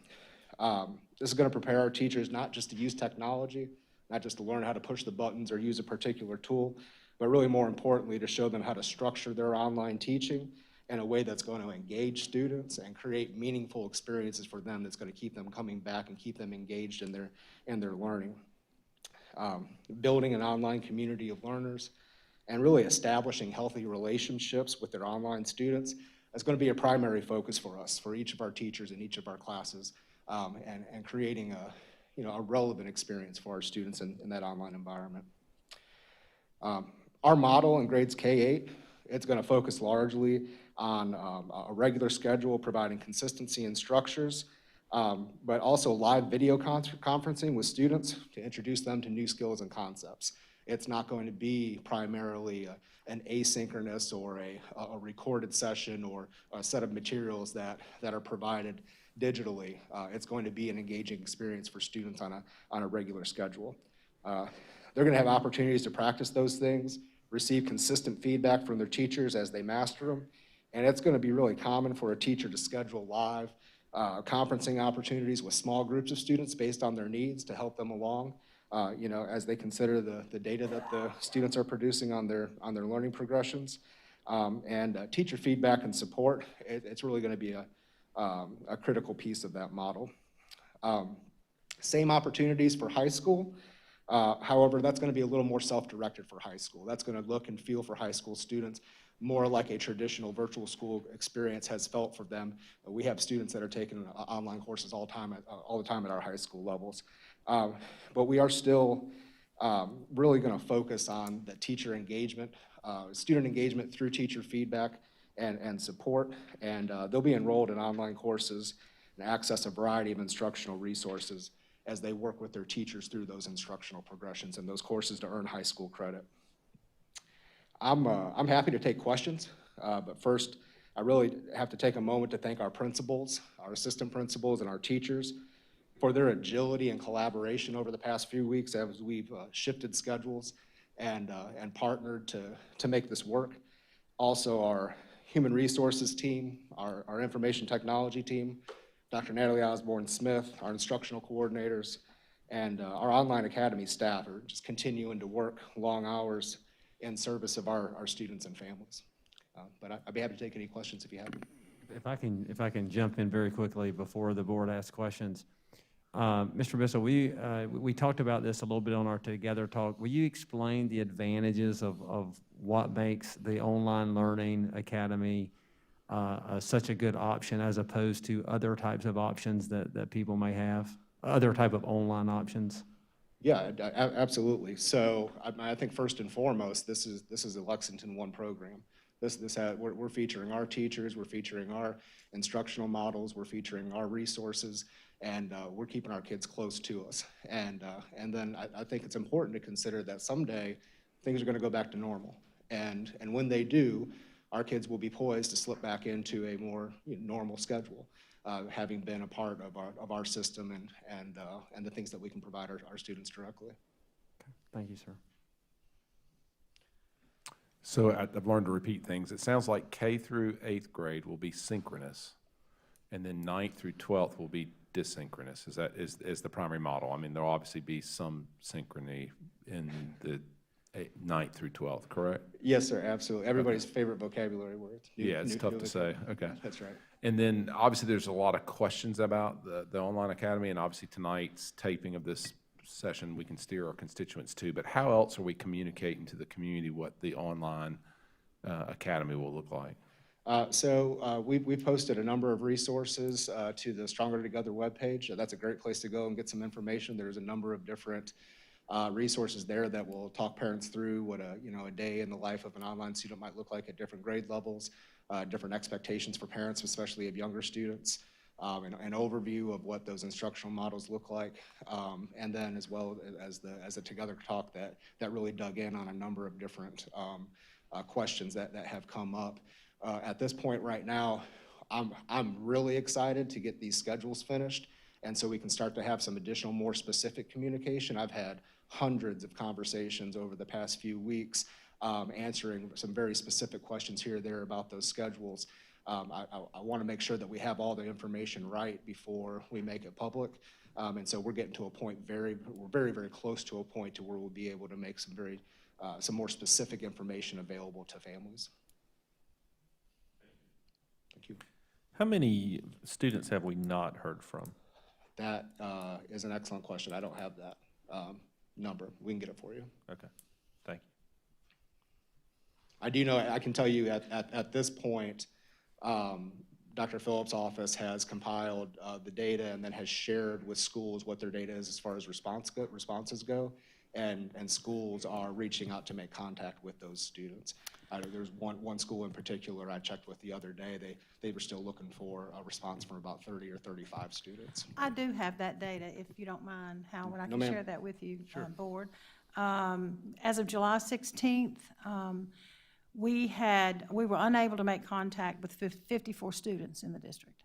Speaker 14: This is going to prepare our teachers not just to use technology, not just to learn how to push the buttons or use a particular tool, but really more importantly to show them how to structure their online teaching in a way that's going to engage students and create meaningful experiences for them that's going to keep them coming back and keep them engaged in their learning. Building an online community of learners and really establishing healthy relationships with their online students is going to be a primary focus for us, for each of our teachers in each of our classes, and creating a relevant experience for our students in that online environment. Our model in grades K-8, it's going to focus largely on a regular schedule, providing consistency in structures, but also live video conferencing with students to introduce them to new skills and concepts. It's not going to be primarily an asynchronous or a recorded session or a set of materials that are provided digitally. It's going to be an engaging experience for students on a regular schedule. They're going to have opportunities to practice those things, receive consistent feedback from their teachers as they master them, and it's going to be really common for a teacher to schedule live conferencing opportunities with small groups of students based on their needs to help them along, as they consider the data that the students are producing on their learning progressions. And teacher feedback and support, it's really going to be a critical piece of that model. Same opportunities for high school. However, that's going to be a little more self-directed for high school. That's going to look and feel for high school students more like a traditional virtual school experience has felt for them. We have students that are taking online courses all the time at our high school levels. But we are still really going to focus on the teacher engagement, student engagement through teacher feedback and support. And they'll be enrolled in online courses and access a variety of instructional resources as they work with their teachers through those instructional progressions and those courses to earn high school credit. I'm happy to take questions, but first, I really have to take a moment to thank our principals, our assistant principals, and our teachers for their agility and collaboration over the past few weeks as we've shifted schedules and partnered to make this work. Also, our human resources team, our information technology team, Dr. Natalie Osborne-Smith, our instructional coordinators, and our online academy staff are just continuing to work long hours in service of our students and families. But I'd be happy to take any questions if you have them.
Speaker 10: If I can jump in very quickly before the board asks questions. Mr. Bissell, we talked about this a little bit on our Together talk. Will you explain the advantages of what makes the online learning academy such a good option as opposed to other types of options that people may have, other type of online options?
Speaker 14: Yeah, absolutely. So I think first and foremost, this is a Lexington One program. We're featuring our teachers, we're featuring our instructional models, we're featuring our resources, and we're keeping our kids close to us. And then I think it's important to consider that someday things are going to go back to normal. And when they do, our kids will be poised to slip back into a more normal schedule, having been a part of our system and the things that we can provide our students directly.
Speaker 10: Okay. Thank you, sir.
Speaker 2: So I've learned to repeat things. It sounds like K through 8th grade will be synchronous, and then 9th through 12th will be desynchronous. Is the primary model? I mean, there'll obviously be some synchrony in the 9th through 12th, correct?
Speaker 14: Yes, sir, absolutely. Everybody's favorite vocabulary words.
Speaker 2: Yeah, it's tough to say. Okay.
Speaker 14: That's right.
Speaker 2: And then obviously there's a lot of questions about the online academy, and obviously tonight's taping of this session we can steer our constituents to, but how else are we communicating to the community what the online academy will look like?
Speaker 14: We've posted a number of resources to the Stronger Together webpage. That's a great place to go and get some information. There's a number of different resources there that will talk parents through what a day in the life of an online student might look like at different grade levels, different expectations for parents, especially of younger students, an overview of what those instructional models look like, and then as well as the Together talk that really dug in on a number of different questions that have come up. At this point right now, I'm really excited to get these schedules finished, and so we can start to have some additional, more specific communication. I've had hundreds of conversations over the past few weeks, answering some very specific questions here or there about those schedules. I want to make sure that we have all the information right before we make it public, and so we're getting to a point we're very, very close to a point to where we'll be able to make some more specific information available to families. Thank you.
Speaker 11: How many students have we not heard from?
Speaker 14: That is an excellent question. I don't have that number. We can get it for you.
Speaker 11: Okay, thank you.
Speaker 14: I do know, I can tell you at this point, Dr. Phillips' office has compiled the data and then has shared with schools what their data is as far as responses go, and schools are reaching out to make contact with those students. There's one school in particular I checked with the other day. They were still looking for a response from about 30 or 35 students.
Speaker 12: I do have that data, if you don't mind, Howard. I
Speaker 14: No,
Speaker 12: can
Speaker 14: ma'am.
Speaker 12: share that with you,
Speaker 14: Sure.
Speaker 12: board. As of July 16th, we were unable to make contact with 54 students in the district.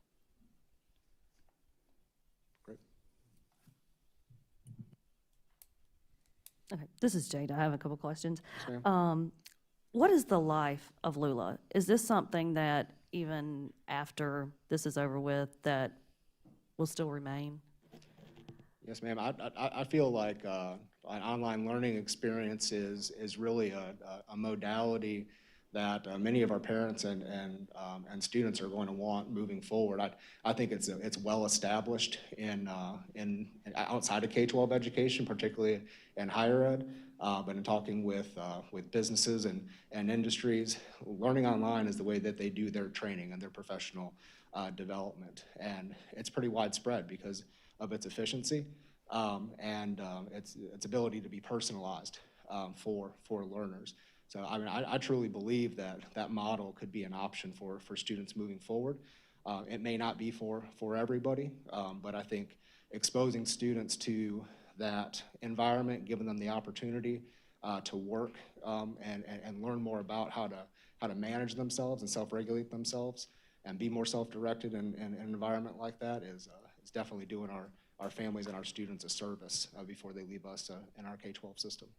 Speaker 14: Great.
Speaker 3: Okay, this is Jada. I have a couple questions.
Speaker 14: Yes, ma'am.
Speaker 3: What is the life of Lula? Is this something that even after this is over with, that will still remain?
Speaker 14: Yes, ma'am. I feel like an online learning experience is really a modality that many of our parents and students are going to want moving forward. I think it's well established in outside of K-12 education, particularly in higher ed. But in talking with businesses and industries, learning online is the way that they do their training and their professional development, and it's pretty widespread because of its efficiency and its ability to be personalized for learners. So I mean, I truly believe that model could be an option for students moving forward. It may not be for everybody, but I think exposing students to that environment, giving them the opportunity to work and learn more about how to manage themselves and self-regulate themselves and be more self-directed in an environment like that is definitely doing our families and our students a service before they leave us in our K-12 system.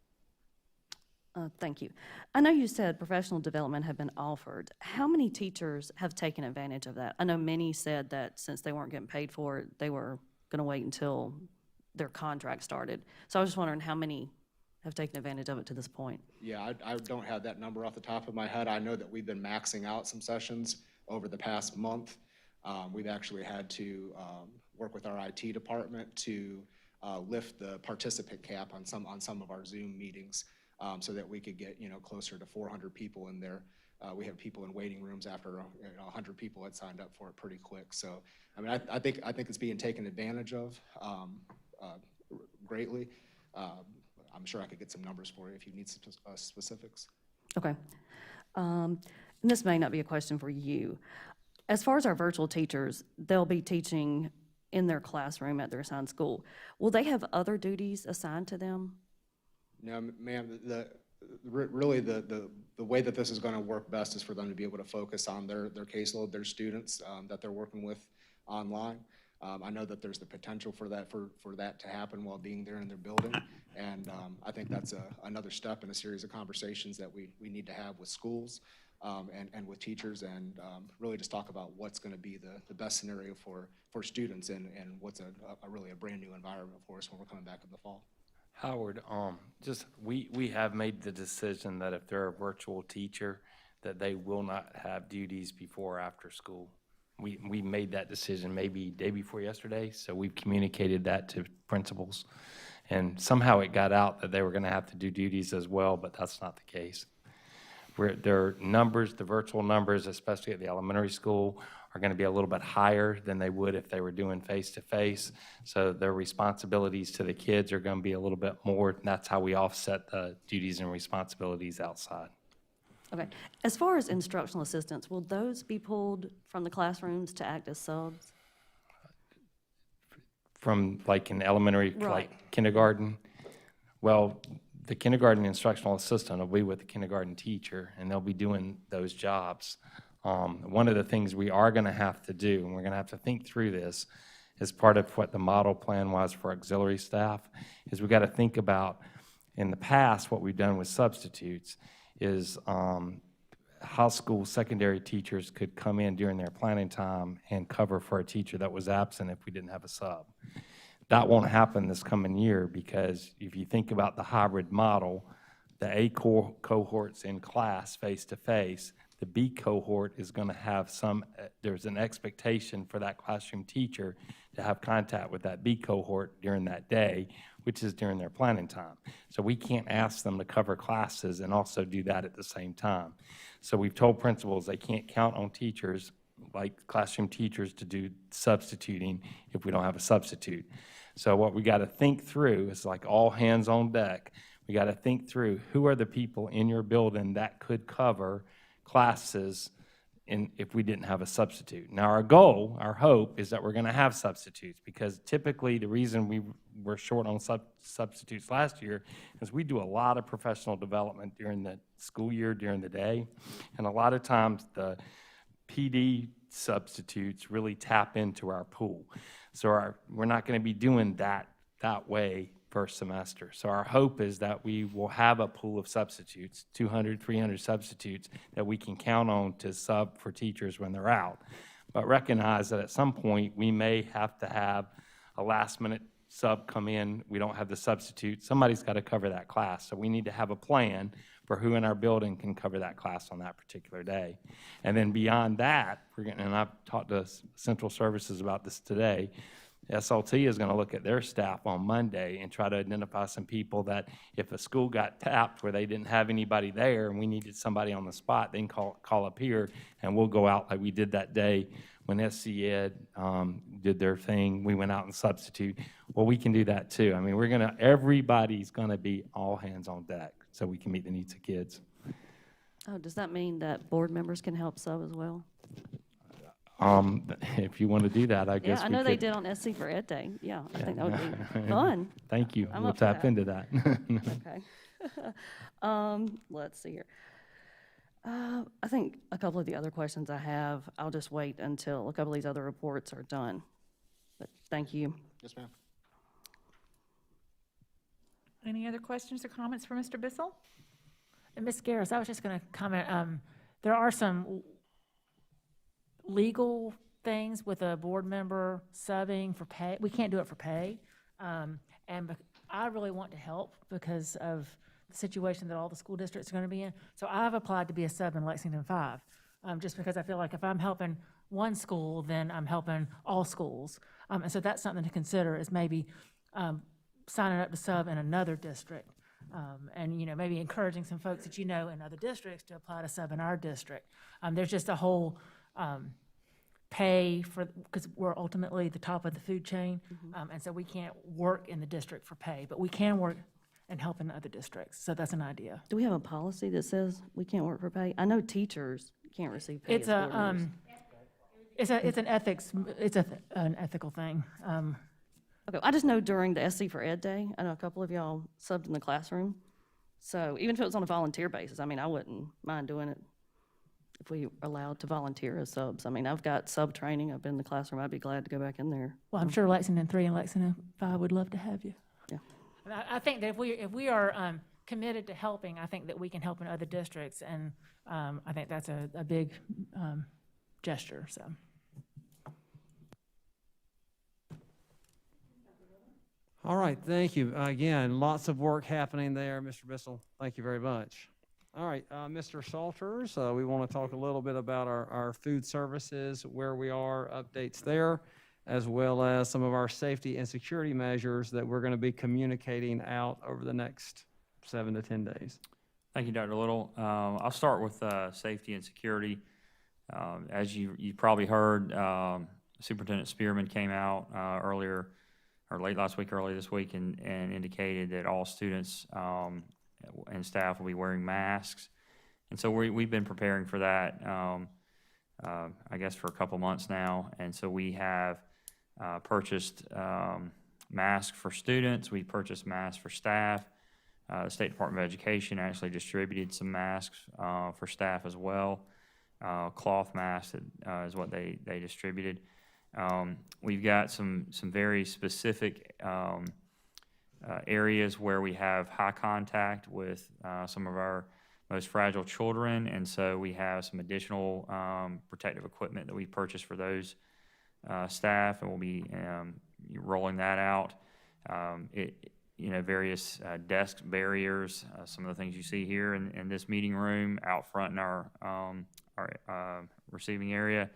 Speaker 3: Thank you. I know you said professional development had been offered. How many teachers have taken advantage of that? I know many said that since they weren't getting paid for it, they were going to wait until their contract started. So I was just wondering how many have taken advantage of it to this point.
Speaker 14: Yeah, I don't have that number off the top of my head. I know that we've been maxing out some sessions over the past month. We've actually had to work with our IT department to lift the participant cap on some of our Zoom meetings so that we could get, closer to 400 people in there. We have people in waiting rooms after 100 people had signed up for it pretty quick. So, I mean, I think it's being taken advantage of greatly. I'm sure I could get some numbers for you if you need specifics.
Speaker 3: Okay. And this may not be a question for you. As far as our virtual teachers, they'll be teaching in their classroom at their assigned school. Will they have other duties assigned to them?
Speaker 14: No, ma'am, really the way that this is going to work best is for them to be able to focus on their caseload, their students that they're working with online. I know that there's the potential for that to happen while being there in their building, and I think that's another step in a series of conversations that we need to have with schools and with teachers, and really just talk about what's going to be the best scenario for students and what's really a brand new environment for us when we're coming back in the fall.
Speaker 5: Howard, we have made the decision that if they're a virtual teacher, that they will not have duties before or after school. We made that decision maybe day before yesterday, so we've communicated that to principals. And somehow it got out that they were going to have to do duties as well, but that's not the case. Their numbers, the virtual numbers, especially at the elementary school, are going to be a little bit higher than they would if they were doing face-to-face. So their responsibilities to the kids are going to be a little bit more, and that's how we offset the duties and responsibilities outside.
Speaker 3: Okay. As far as instructional assistants, will those be pulled from the classrooms to act as subs?
Speaker 5: From like in elementary,
Speaker 3: Right.
Speaker 5: like kindergarten? Well, the kindergarten instructional assistant will be with the kindergarten teacher, and they'll be doing those jobs. One of the things we are going to have to do, and we're going to have to think through this, as part of what the model plan was for auxiliary staff, is we got to think about, in the past, what we've done with substitutes is how school secondary teachers could come in during their planning time and cover for a teacher that was absent if we didn't have a sub. That won't happen this coming year because if you think about the hybrid model, the A cohort's in class face-to-face, the B cohort is going to have there's an expectation for that classroom teacher to have contact with that B cohort during that day, which is during their planning time. So we can't ask them to cover classes and also do that at the same time. So we've told principals they can't count on teachers, like classroom teachers, to do substituting if we don't have a substitute. So what we got to think through is like all hands on deck. We got to think through who are the people in your building that could cover classes if we didn't have a substitute. Now our goal, our hope, is that we're going to have substitutes because typically the reason we were short on substitutes last year is we do a lot of professional development during the school year, during the day, and a lot of times the PD substitutes really tap into our pool. So we're not going to be doing that way first semester. So our hope is that we will have a pool of substitutes, 200, 300 substitutes that we can count on to sub for teachers when they're out. But recognize that at some point we may have to have a last minute sub come in. We don't have the substitute. Somebody's got to cover that class. So we need to have a plan for who in our building can cover that class on that particular day. And then beyond that, and I've talked to Central Services about this today, SLT is going to look at their staff on Monday and try to identify some people that if a school got tapped where they didn't have anybody there and we needed somebody on the spot, they can call up here and we'll go out like we did that day when SC Ed did their thing. We went out and substitute. Well, we can do that too. I mean, everybody's going to be all hands on deck so we can meet the needs of kids.
Speaker 3: Oh, does that mean that board members can help sub as well?
Speaker 5: If you want to do that, I guess
Speaker 3: Yeah, I
Speaker 5: we
Speaker 3: know they
Speaker 5: could.
Speaker 3: did on SC for Ed Day. Yeah, I think that would be fun.
Speaker 5: Thank you.
Speaker 3: I'm
Speaker 5: We'll
Speaker 3: up for
Speaker 5: tap
Speaker 3: that.
Speaker 5: into that.
Speaker 3: Okay. Let's see here. I think a couple of the other questions I have, I'll just wait until a couple of these other reports are done. But thank you.
Speaker 14: Yes, ma'am.
Speaker 1: Any other questions or comments for Mr. Bissell?
Speaker 6: And Ms. Garris, I was just going to comment, there are some legal things with a board member subbing for pay. We can't do it for pay. I really want to help because of the situation that all the school districts are going to be in. So I've applied to be a sub in Lexington 5, just because I feel like if I'm helping one school, then I'm helping all schools. And so that's something to consider, is maybe signing up to sub in another district. And, maybe encouraging some folks that in other districts to apply to sub in our district. There's just a whole pay for, because we're ultimately the top of the food chain. And so we can't work in the district for pay, but we can work and help in other districts. So that's an idea.
Speaker 3: Do we have a policy that says we can't work for pay? I know teachers can't receive pay as
Speaker 6: It's
Speaker 3: board members.
Speaker 6: an ethical thing.
Speaker 3: Okay, I just know during the SC for Ed Day, I know a couple of y'all subbed in the classroom. So even if it was on a volunteer basis, I wouldn't mind doing it if we were allowed to volunteer as subs. I've got sub training. I've been in the classroom. I'd be glad to go back in there.
Speaker 6: Well, I'm sure Lexington 3 and Lexington 5 would love to have you.
Speaker 3: Yeah.
Speaker 6: And I think that if we are committed to helping, I think that we can help in other districts, and I think that's a big gesture. So.
Speaker 10: All right, thank you. Again, lots of work happening there, Mr. Bissell. Thank you very much. All right, Mr. Salters, we want to talk a little bit about our food services, where we are, updates there, as well as some of our safety and security measures that we're going to be communicating out over the next 7 to 10 days.
Speaker 8: Thank you, Dr. Little. I'll start with safety and security. As you probably heard, Superintendent Spearman came out earlier, or late last week, early this week, and indicated that all students and staff will be wearing masks. And so we've been preparing for that, I guess, for a couple months now. And so we have purchased masks for students. We purchased masks for staff. The State Department of Education actually distributed some masks for staff as well. Cloth masks is what they distributed. We've got some very specific areas where we have high contact with some of our most fragile children, and so we have some additional protective equipment that we purchased for those staff, and we'll be rolling that out. Various desk barriers, some of the things you see here in this meeting room, out front in our receiving area.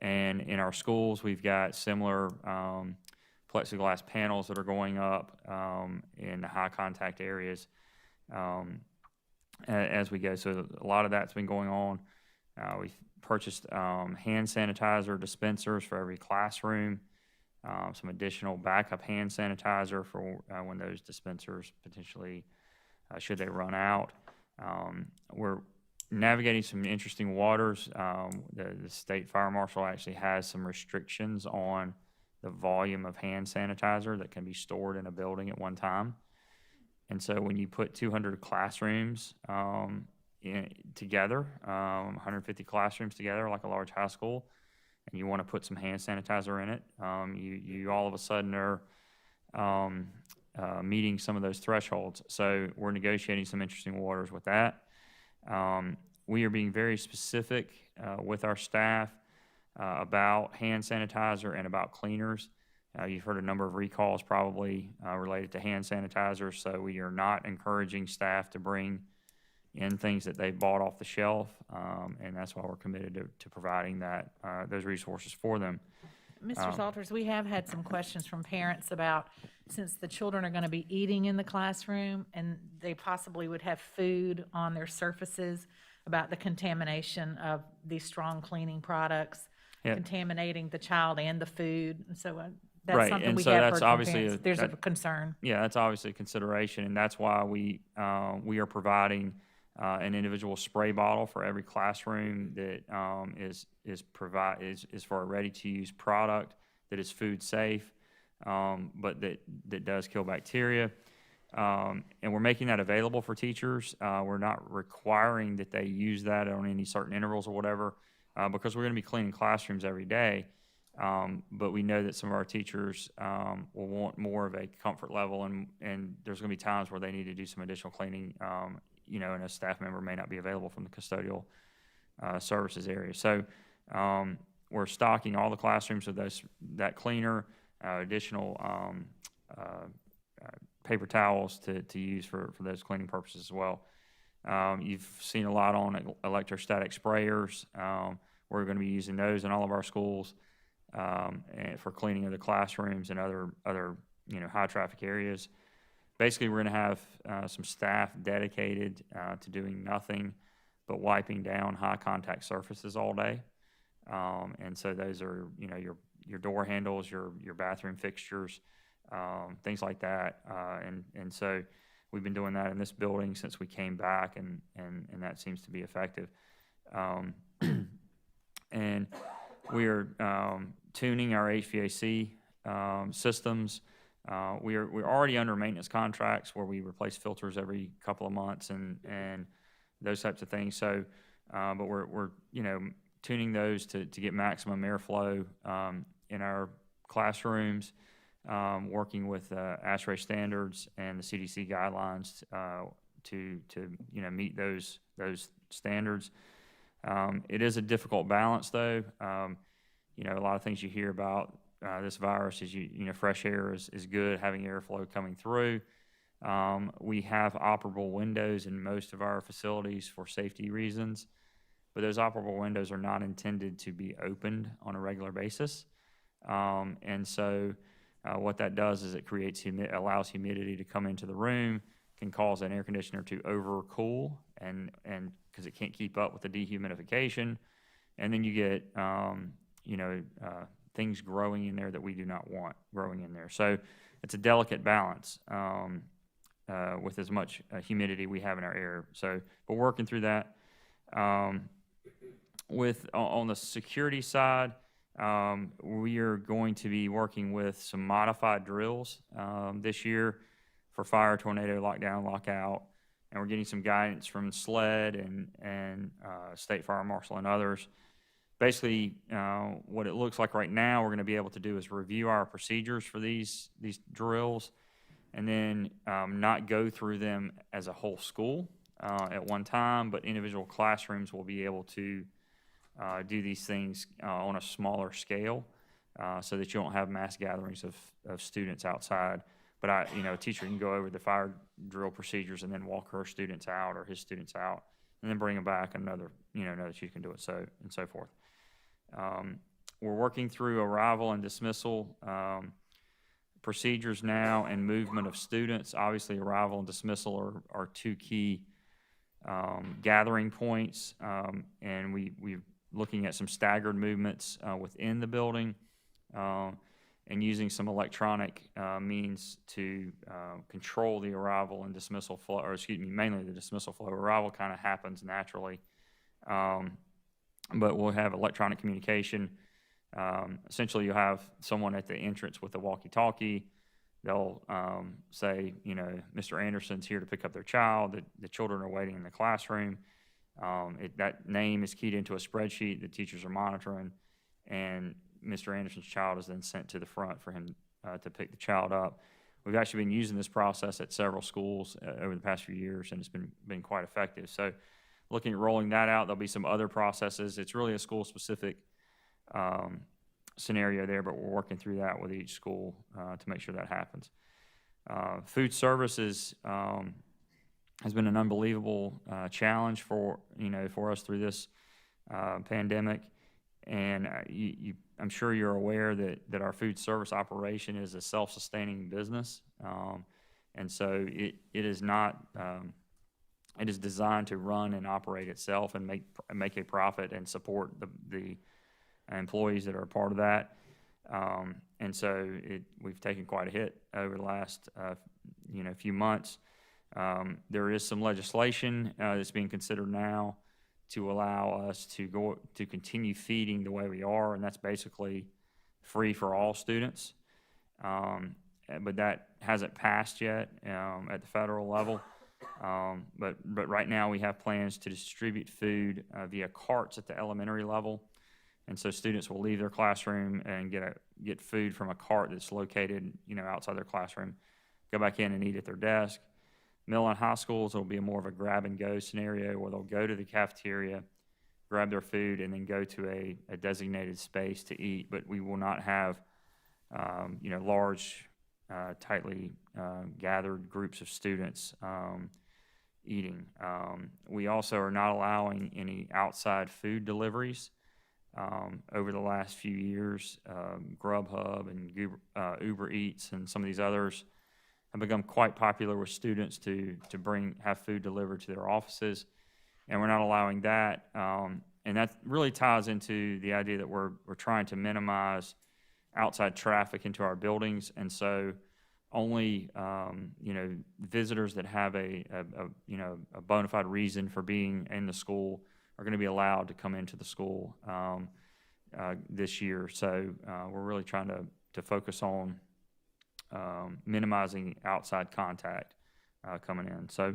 Speaker 8: And in our schools, we've got similar plexiglass panels that are going up in the high contact areas as we go. So a lot of that's been going on. We've purchased hand sanitizer dispensers for every classroom, some additional backup hand sanitizer for when those dispensers potentially, should they run out. We're navigating some interesting waters. The state fire marshal actually has some restrictions on the volume of hand sanitizer that can be stored in a building at one time. And so when you put 200 classrooms together, 150 classrooms together like a large high school, and you want to put some hand sanitizer in it, you all of a sudden are meeting some of those thresholds. So we're negotiating some interesting waters with that. We are being very specific with our staff about hand sanitizer and about cleaners. You've heard a number of recalls probably related to hand sanitizer, so we are not encouraging staff to bring in things that they bought off the shelf, and that's why we're committed to providing that those resources for them.
Speaker 1: Mr. Salters, we have had some questions from parents about, since the children are going to be eating in the classroom and they possibly would have food on their surfaces, about the contamination of these strong cleaning products, contaminating the child and the food. And so that's
Speaker 8: right.
Speaker 1: something
Speaker 8: And
Speaker 1: we
Speaker 8: so
Speaker 1: have
Speaker 8: that's
Speaker 1: heard from
Speaker 8: obviously
Speaker 1: parents. There's a concern.
Speaker 8: Yeah, that's obviously a consideration, and that's why we are providing an individual spray bottle for every classroom that is for a ready-to-use product that is food safe, but that does kill bacteria. And we're making that available for teachers. We're not requiring that they use that on any certain intervals or whatever, because we're going to be cleaning classrooms every day. But we know that some of our teachers will want more of a comfort level, and there's going to be times where they need to do some additional cleaning, you know, and a staff member may not be available from the custodial services area. So we're stocking all the classrooms with that cleaner, additional paper towels to use for those cleaning purposes as well. You've seen a lot on electrostatic sprayers. We're going to be using those in all of our schools and for cleaning of the classrooms and other you know, high traffic areas. Basically, we're going to have some staff dedicated to doing nothing but wiping down high contact surfaces all day. And so those are, you know, your door handles, your bathroom fixtures, things like that. And so we've been doing that in this building since we came back, and that seems to be effective. And we are tuning our HVAC systems. We're already under maintenance contracts where we replace filters every couple of months and those types of things. So, but we're you know, tuning those to get maximum airflow in our classrooms, working with ASHRAE standards and the CDC guidelines to you know, meet those standards. It is a difficult balance, though. You know, a lot of things you hear about this virus is you know, fresh air is good, having airflow coming through. We have operable windows in most of our facilities for safety reasons, but those operable windows are not intended to be opened on a regular basis. And so what that does is it allows humidity to come into the room, can cause an air conditioner to overcool, and because it can't keep up with the dehumidification, and then you get you know, things growing in there that we do not want growing in there. So it's a delicate balance with as much humidity we have in our air. So we're working through that. On the security side, we are going to be working with some modified drills this year for fire, tornado, lockdown, lockout, and we're getting some guidance from SLED and State Fire Marshal and others. Basically, what it looks like right now, we're going to be able to do is review our procedures for these drills, and then not go through them as a whole school at one time, but individual classrooms will be able to do these things on a smaller scale, so that you don't have mass gatherings of students outside. But you know, a teacher can go over the fire drill procedures and then walk her students out or his students out, and then bring them back another teacher can do it, so and so forth. We're working through arrival and dismissal procedures now and movement of students. Obviously, arrival and dismissal are two key gathering points, and we're looking at some staggered movements within the building, and using some electronic means to control the arrival and dismissal flow, or excuse me, mainly the dismissal flow. Arrival kind of happens naturally, but we'll have electronic communication. Essentially, you'll have someone at the entrance with a walkie-talkie. They'll say, you know, Mr. Anderson's here to pick up their child. The children are waiting in the classroom. That name is keyed into a spreadsheet that teachers are monitoring, and Mr. Anderson's child is then sent to the front for him to pick the child up. We've actually been using this process at several schools over the past few years, and it's been quite effective. So looking at rolling that out, there'll be some other processes. It's really a school-specific scenario there, but we're working through that with each school to make sure that happens. Food services has been an unbelievable challenge for us through this pandemic, and I'm sure you're aware that our food service operation is a self-sustaining business, and so it is not. It is designed to run and operate itself and make a profit and support the employees that are a part of that. And so we've taken quite a hit over the last few months. There is some legislation that's being considered now to allow us to continue feeding the way we are, and that's basically free for all students. But that hasn't passed yet at the federal level. But right now we have plans to distribute food via carts at the elementary level, and so students will leave their classroom and get food from a cart that's located outside their classroom, go back in and eat at their desk. middle and high schools, it'll be more of a grab-and-go scenario where they'll go to the cafeteria, grab their food, and then go to a designated space to eat. But we will not have, large, tightly gathered groups of students eating. We also are not allowing any outside food deliveries. Over the last few years, Grubhub and Uber Eats and some of these others have become quite popular with students to have food delivered to their offices, and we're not allowing that. And that really ties into the idea that we're trying to minimize outside traffic into our buildings, and so only visitors that have a bona fide reason for being in the school are going to be allowed to come into the school this year. So we're really trying to focus on minimizing outside contact coming in. So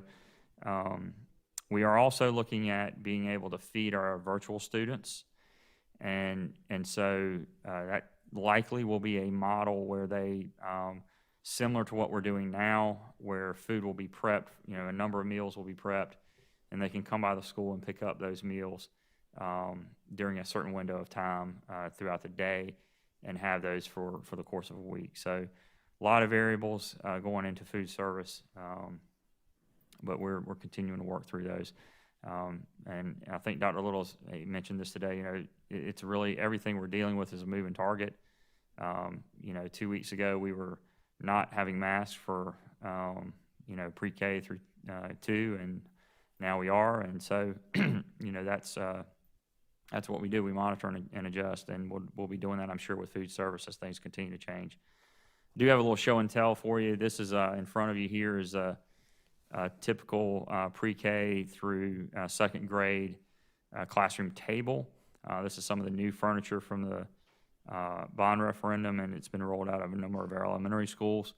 Speaker 8: we are also looking at being able to feed our virtual students, and so that likely will be a model where they similar to what we're doing now, where food will be prepped, a number of meals will be prepped, and they can come by the school and pick up those meals during a certain window of time throughout the day and have those for the course of a week. So a lot of variables going into food service, but we're continuing to work through those. And I think Dr. Little mentioned this today, it's really everything we're dealing with is a moving target. 2 weeks ago we were not having masks for, pre-K through 2, and now we are. And so, that's what we do. We monitor and adjust, and we'll be doing that, I'm sure, with food service as things continue to change. I do have a little show and tell for you. This is in front of you here is a typical pre-K through second grade classroom table. This is some of the new furniture from the bond referendum, and it's been rolled out of a number of our elementary schools.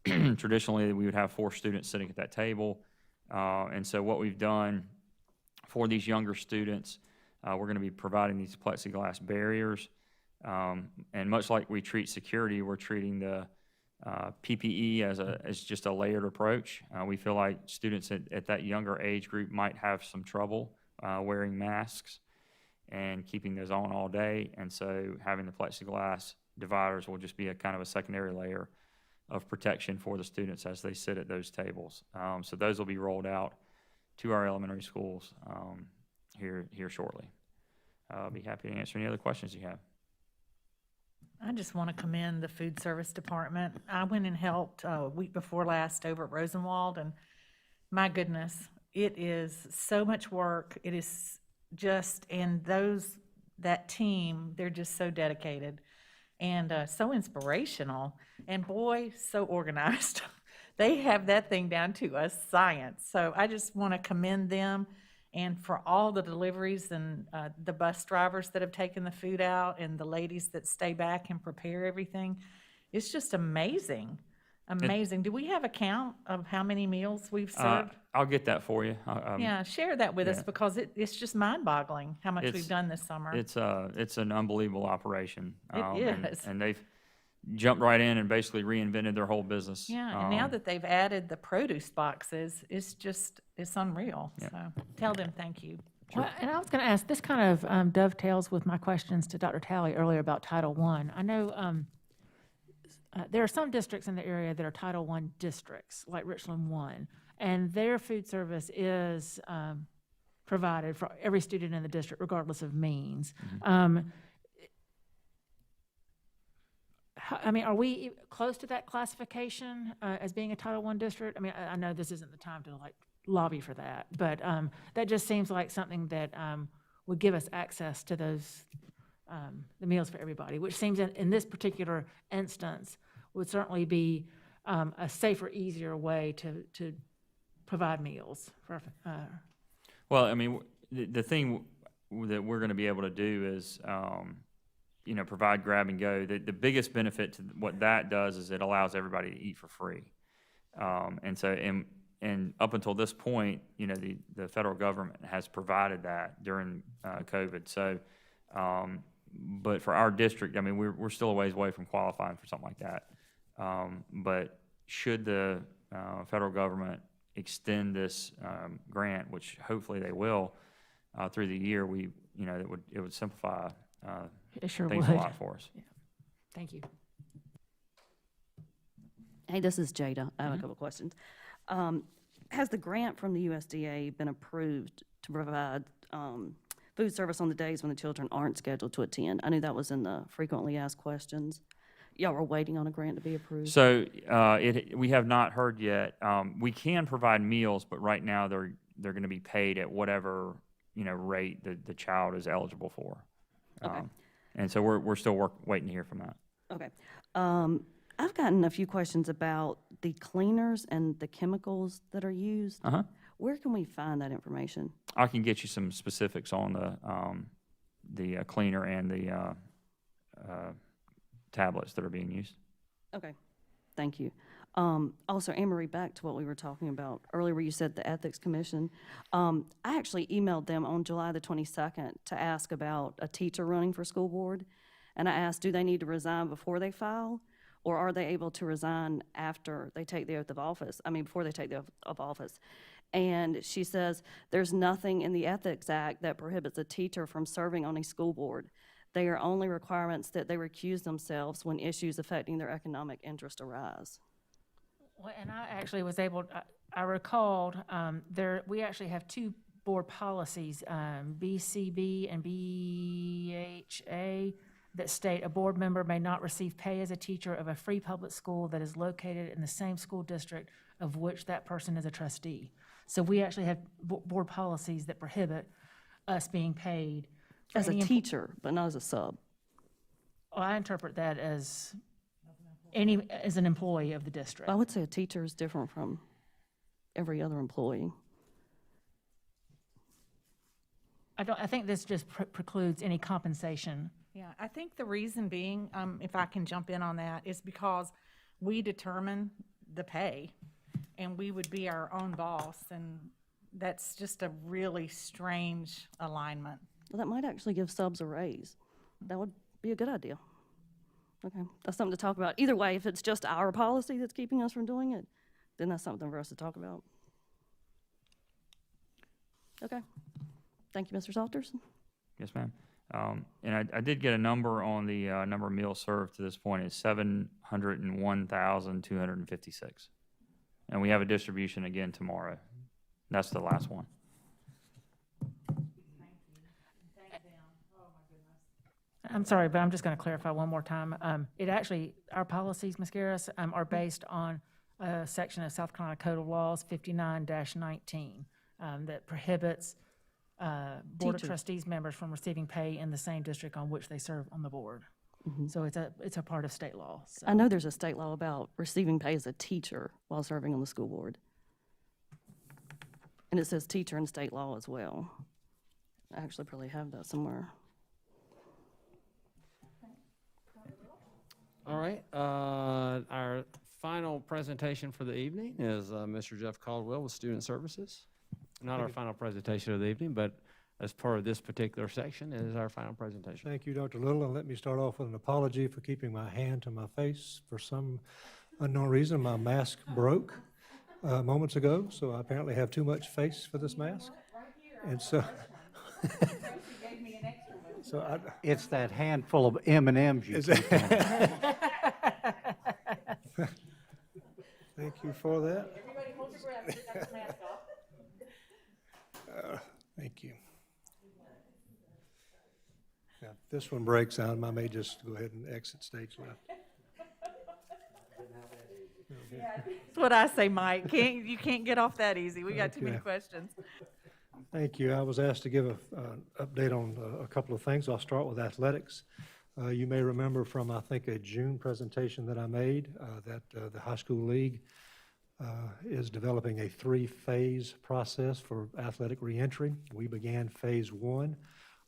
Speaker 8: Traditionally, we would have 4 students sitting at that table. And so what we've done for these younger students, we're going to be providing these plexiglass barriers. And much like we treat security, we're treating the PPE as just a layered approach. We feel like students at that younger age group might have some trouble wearing masks and keeping those on all day. And so having the plexiglass dividers will just be a kind of a secondary layer of protection for the students as they sit at those tables. So those will be rolled out to our elementary schools here shortly. I'll be happy to answer any other questions you have.
Speaker 1: I just want to commend the food service department. I went and helped week before last over at Rosenwald, and my goodness, it is so much work. It is just, and that team, they're just so dedicated and so inspirational, and boy, so organized. They have that thing down to a science. So I just want to commend them, and for all the deliveries and the bus drivers that have taken the food out and the ladies that stay back and prepare everything. It's just amazing. Amazing. Do we have a count of how many meals we've served?
Speaker 8: I'll get that for you.
Speaker 1: Yeah, share that with us, because it's just mind-boggling how much we've done this summer.
Speaker 8: It's an unbelievable operation.
Speaker 1: It is.
Speaker 8: And they've jumped right in and basically reinvented their whole business.
Speaker 1: Yeah, and now that they've added the produce boxes, it's unreal.
Speaker 8: Yeah.
Speaker 1: So tell them thank you.
Speaker 6: Well, and I was going to ask, this kind of dovetails with my questions to Dr. Talley earlier about Title I. I know there are some districts in the area that are Title I districts, like Richland 1, and their food service is provided for every student in the district, regardless of means.
Speaker 8: Mm-hmm.
Speaker 6: Are we close to that classification as being a Title I district? I know this isn't the time to lobby for that, but that just seems like something that would give us access to those the meals for everybody, which seems in this particular instance would certainly be a safer, easier way to provide meals for.
Speaker 8: Well, the thing that we're going to be able to do is provide grab and go. The biggest benefit to what that does is it allows everybody to eat for free. And up until this point, the federal government has provided that during COVID. So, but for our district, we're still a ways away from qualifying for something like that. But should the federal government extend this grant, which hopefully they will, through the year, it would simplify
Speaker 6: It sure
Speaker 8: things a
Speaker 6: would.
Speaker 8: lot for us.
Speaker 6: Thank you.
Speaker 3: Hey, this is Jada. I have a couple questions. Has the grant from the USDA been approved to provide food service on the days when the children aren't scheduled to attend? I knew that was in the frequently asked questions. Y'all were waiting on a grant to be approved?
Speaker 8: So we have not heard yet. We can provide meals, but right now they're going to be paid at whatever rate the child is eligible for.
Speaker 3: Okay.
Speaker 8: And so we're still waiting to hear from that.
Speaker 3: Okay. I've gotten a few questions about the cleaners and the chemicals that are used.
Speaker 8: Uh-huh.
Speaker 3: Where can we find that information?
Speaker 8: I can get you some specifics on the cleaner and the tablets that are being used.
Speaker 3: Okay, thank you. Also, Anne Marie, back to what we were talking about earlier where you said the Ethics Commission. I actually emailed them on July the 22nd to ask about a teacher running for school board. And I asked, do they need to resign before they file? Or are they able to resign after they take the oath of office? Before they take the oath of office. And she says, there's nothing in the Ethics Act that prohibits a teacher from serving on a school board. They are only requirements that they recuse themselves when issues affecting their economic interest arise.
Speaker 6: Well, and I actually was able, I recalled, we actually have two board policies, BCB and BHA, that state a board member may not receive pay as a teacher of a free public school that is located in the same school district of which that person is a trustee. So we actually have board policies that prohibit us being paid.
Speaker 3: As a teacher, but not as a sub.
Speaker 6: Well, I interpret that as as an employee of the district.
Speaker 3: I would say a teacher is different from every other employee.
Speaker 6: I think this just precludes any compensation.
Speaker 1: Yeah, I think the reason being, if I can jump in on that, is because we determine the pay, and we would be our own boss, and that's just a really strange alignment.
Speaker 3: Well, that might actually give subs a raise. That would be a good idea. Okay, that's something to talk about. Either way, if it's just our policy that's keeping us from doing it, then that's something for us to talk about. Okay. Thank you, Mr. Salters.
Speaker 8: Yes, ma'am. And I did get a number on the number of meals served to this point. It's 701,256. And we have a distribution again tomorrow. That's the last one.
Speaker 6: I'm sorry, but I'm just going to clarify one more time. Our policies, Ms. Garris, are based on a section of South Carolina Code of Laws 59-19 that prohibits Board of Trustees members from receiving pay in the same district on which they serve on the board. Mm-hmm. So it's a part of state law. So.
Speaker 3: I know there's a state law about receiving pay as a teacher while serving on the school board. And it says teacher in state law as well. I actually probably have that somewhere.
Speaker 10: All right, our final presentation for the evening is Mr. Jeff Caldwell with Student Services. Not our final presentation of the evening, but as part of this particular section, it is our final presentation.
Speaker 15: Thank you, Dr. Little, and let me start off with an apology for keeping my hand to my face. For some unknown reason, my mask broke moments ago, so I apparently have too much face for this mask. And so...
Speaker 4: It's that handful of M&Ms you keep on.
Speaker 15: Thank you for that.
Speaker 1: Everybody hold your breath, get that mask off.
Speaker 15: Thank you. Now, if this one breaks out, I may just go ahead and exit stage left.
Speaker 1: That's what I say, Mike. You can't get off that easy. We got too many questions.
Speaker 15: Thank you. I was asked to give an update on a couple of things. I'll start with athletics. You may remember from, I think, a June presentation that I made that the high school league is developing a 3-phase process for athletic reentry. We began phase 1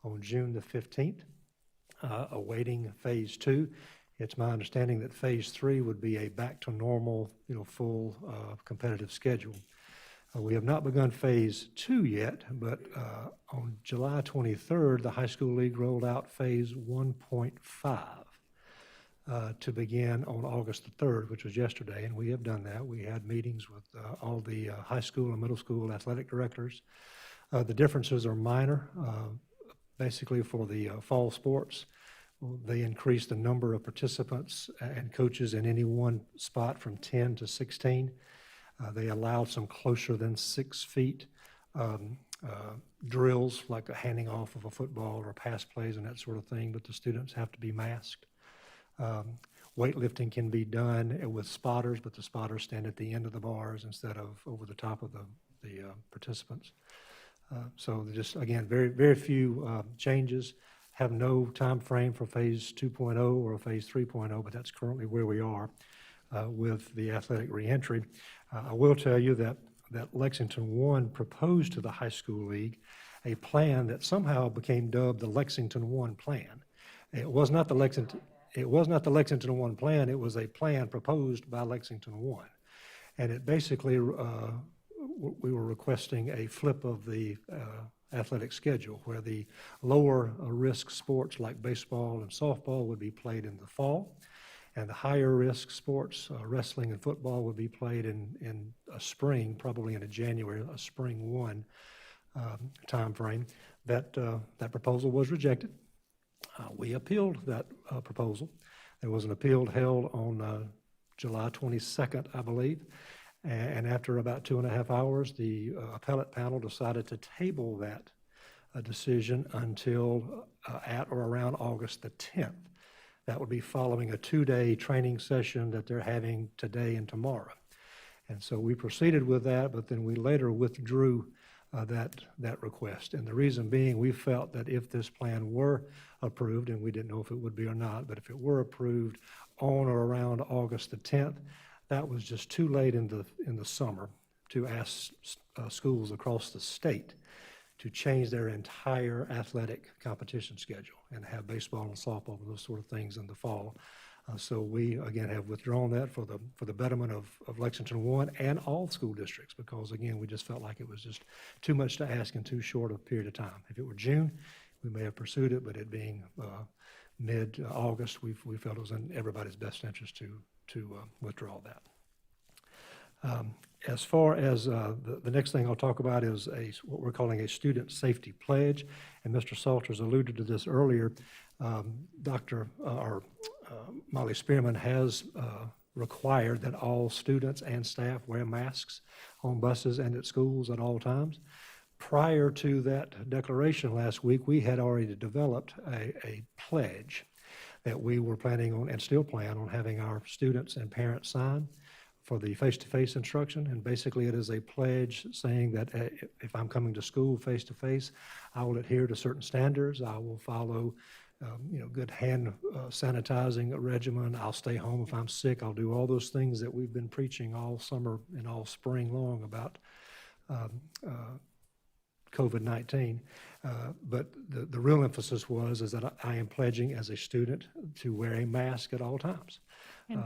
Speaker 15: on June the 15th, awaiting phase 2. It's my understanding that phase 3 would be a back to normal, full competitive schedule. We have not begun phase 2 yet, but on July 23rd, the high school league rolled out phase 1.5. to begin on August the 3rd, which was yesterday, and we have done that. We had meetings with all the high school and middle school athletic directors. The differences are minor. Basically, for the fall sports, they increased the number of participants and coaches in any one spot from 10 to 16. They allowed some closer than 6 feet drills, like a handing off of a football or pass plays and that sort of thing, but the students have to be masked. Weightlifting can be done with spotters, but the spotters stand at the end of the bars instead of over the top of the participants. So just, again, very, very few changes. Have no time frame for phase 2.0 or phase 3.0, but that's currently where we are with the athletic reentry. I will tell you that Lexington 1 proposed to the high school league a plan that somehow became dubbed the Lexington 1 plan. It was not the Lexington 1 plan. It was a plan proposed by Lexington 1. And it basically, we were requesting a flip of the athletic schedule, where the lower risk sports like baseball and softball would be played in the fall, and the higher risk sports, wrestling and football, would be played in a spring, probably in a January, a spring 1 time frame. That proposal was rejected. We appealed that proposal. There was an appeal held on July 22nd, I believe. And after about 2.5 hours, the appellate panel decided to table that decision until at or around August the 10th. That would be following a 2-day training session that they're having today and tomorrow. And so we proceeded with that, but then we later withdrew that request. And the reason being, we felt that if this plan were approved, and we didn't know if it would be or not, but if it were approved on or around August the 10th, that was just too late in the summer to ask schools across the state to change their entire athletic competition schedule and have baseball and softball and those sort of things in the fall. So we, again, have withdrawn that for the betterment of Lexington 1 and all school districts, because, again, we just felt like it was just too much to ask in too short a period of time. If it were June, we may have pursued it, but it being mid-August, we felt it was in everybody's best interest to withdraw that. As far as the next thing I'll talk about is what we're calling a student safety pledge, and Mr. Salters alluded to this earlier. Molly Spearman has required that all students and staff wear masks on buses and at schools at all times. Prior to that declaration last week, we had already developed a pledge that we were planning on, and still plan on, having our students and parents sign for the face-to-face instruction. And basically it is a pledge saying that if I'm coming to school face-to-face, I will adhere to certain standards. I will follow good hand sanitizing regimen. I'll stay home if I'm sick. I'll do all those things that we've been preaching all summer and all spring long about COVID-19. But the real emphasis is that I am pledging as a student to wear a mask at all times.
Speaker 1: And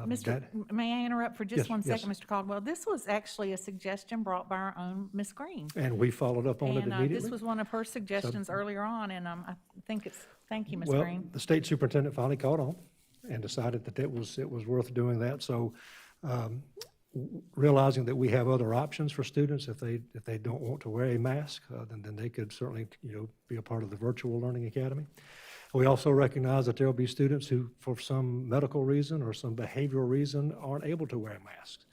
Speaker 1: may I interrupt for just
Speaker 15: Yes,
Speaker 1: one second,
Speaker 15: yes.
Speaker 1: Mr. Caldwell? This was actually a suggestion brought by our own Ms. Green.
Speaker 15: And we followed up on it
Speaker 1: And
Speaker 15: immediately.
Speaker 1: this was one of her suggestions earlier on, and I think thank you, Ms.
Speaker 15: Well,
Speaker 1: Green.
Speaker 15: the state superintendent finally caught on and decided that it was worth doing that. So realizing that we have other options for students, if they don't want to wear a mask, then they could certainly be a part of the virtual learning academy. We also recognize that there will be students who, for some medical reason or some behavioral reason, aren't able to wear masks.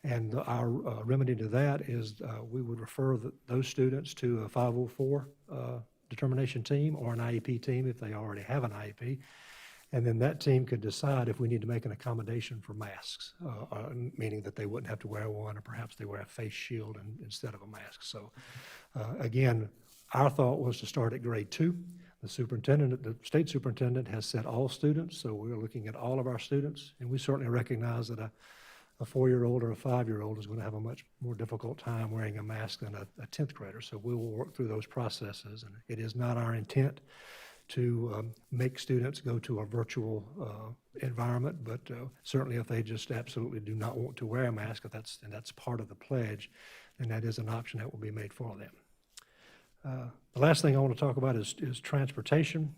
Speaker 15: And our remedy to that is we would refer those students to a 504 determination team or an IEP team if they already have an IEP. And then that team could decide if we need to make an accommodation for masks, meaning that they wouldn't have to wear one, or perhaps they wear a face shield instead of a mask. So again, our thought was to start at grade 2. The state superintendent has said all students, so we're looking at all of our students, and we certainly recognize that a 4-year-old or a 5-year-old is going to have a much more difficult time wearing a mask than a 10th grader. So we will work through those processes, and it is not our intent to make students go to a virtual environment, but certainly if they just absolutely do not want to wear a mask, and that's part of the pledge, then that is an option that will be made for them. The last thing I want to talk about is transportation.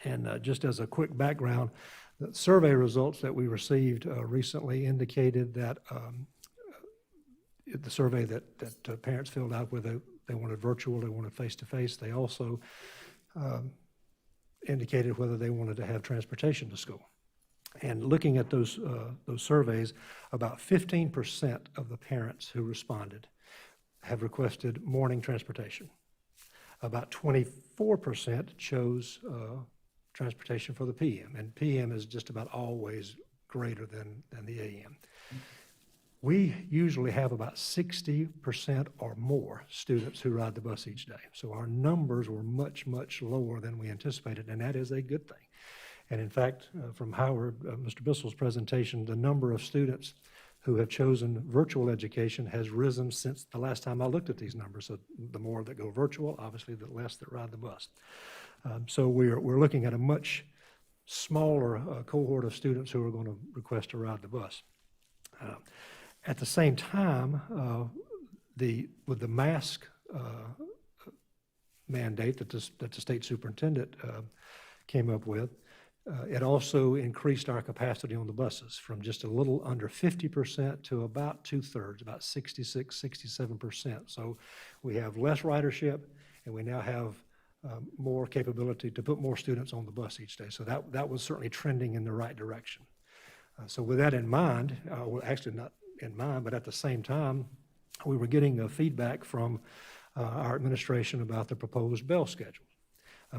Speaker 15: And just as a quick background, The survey results that we received recently indicated that the survey that parents filled out, whether they wanted virtual, they wanted face-to-face, they also indicated whether they wanted to have transportation to school. And looking at those surveys, about 15% of the parents who responded have requested morning transportation. About 24% chose transportation for the PM, and PM is just about always greater than the AM. We usually have about 60% or more students who ride the bus each day. So our numbers were much, much lower than we anticipated, and that is a good thing. And in fact, from Howard, Mr. Bissell's presentation, the number of students who have chosen virtual education has risen since the last time I looked at these numbers. So the more that go virtual, obviously the less that ride the bus. So we're looking at a much smaller cohort of students who are going to request to ride the bus. At the same time, with the mask mandate that the state superintendent came up with, it also increased our capacity on the buses from just a little under 50% to about 2/3, about 66, 67%. So we have less ridership, and we now have more capability to put more students on the bus each day. So that was certainly trending in the right direction. So with that in mind, well, actually not in mind, but at the same time, we were getting feedback from our administration about the proposed bell schedule,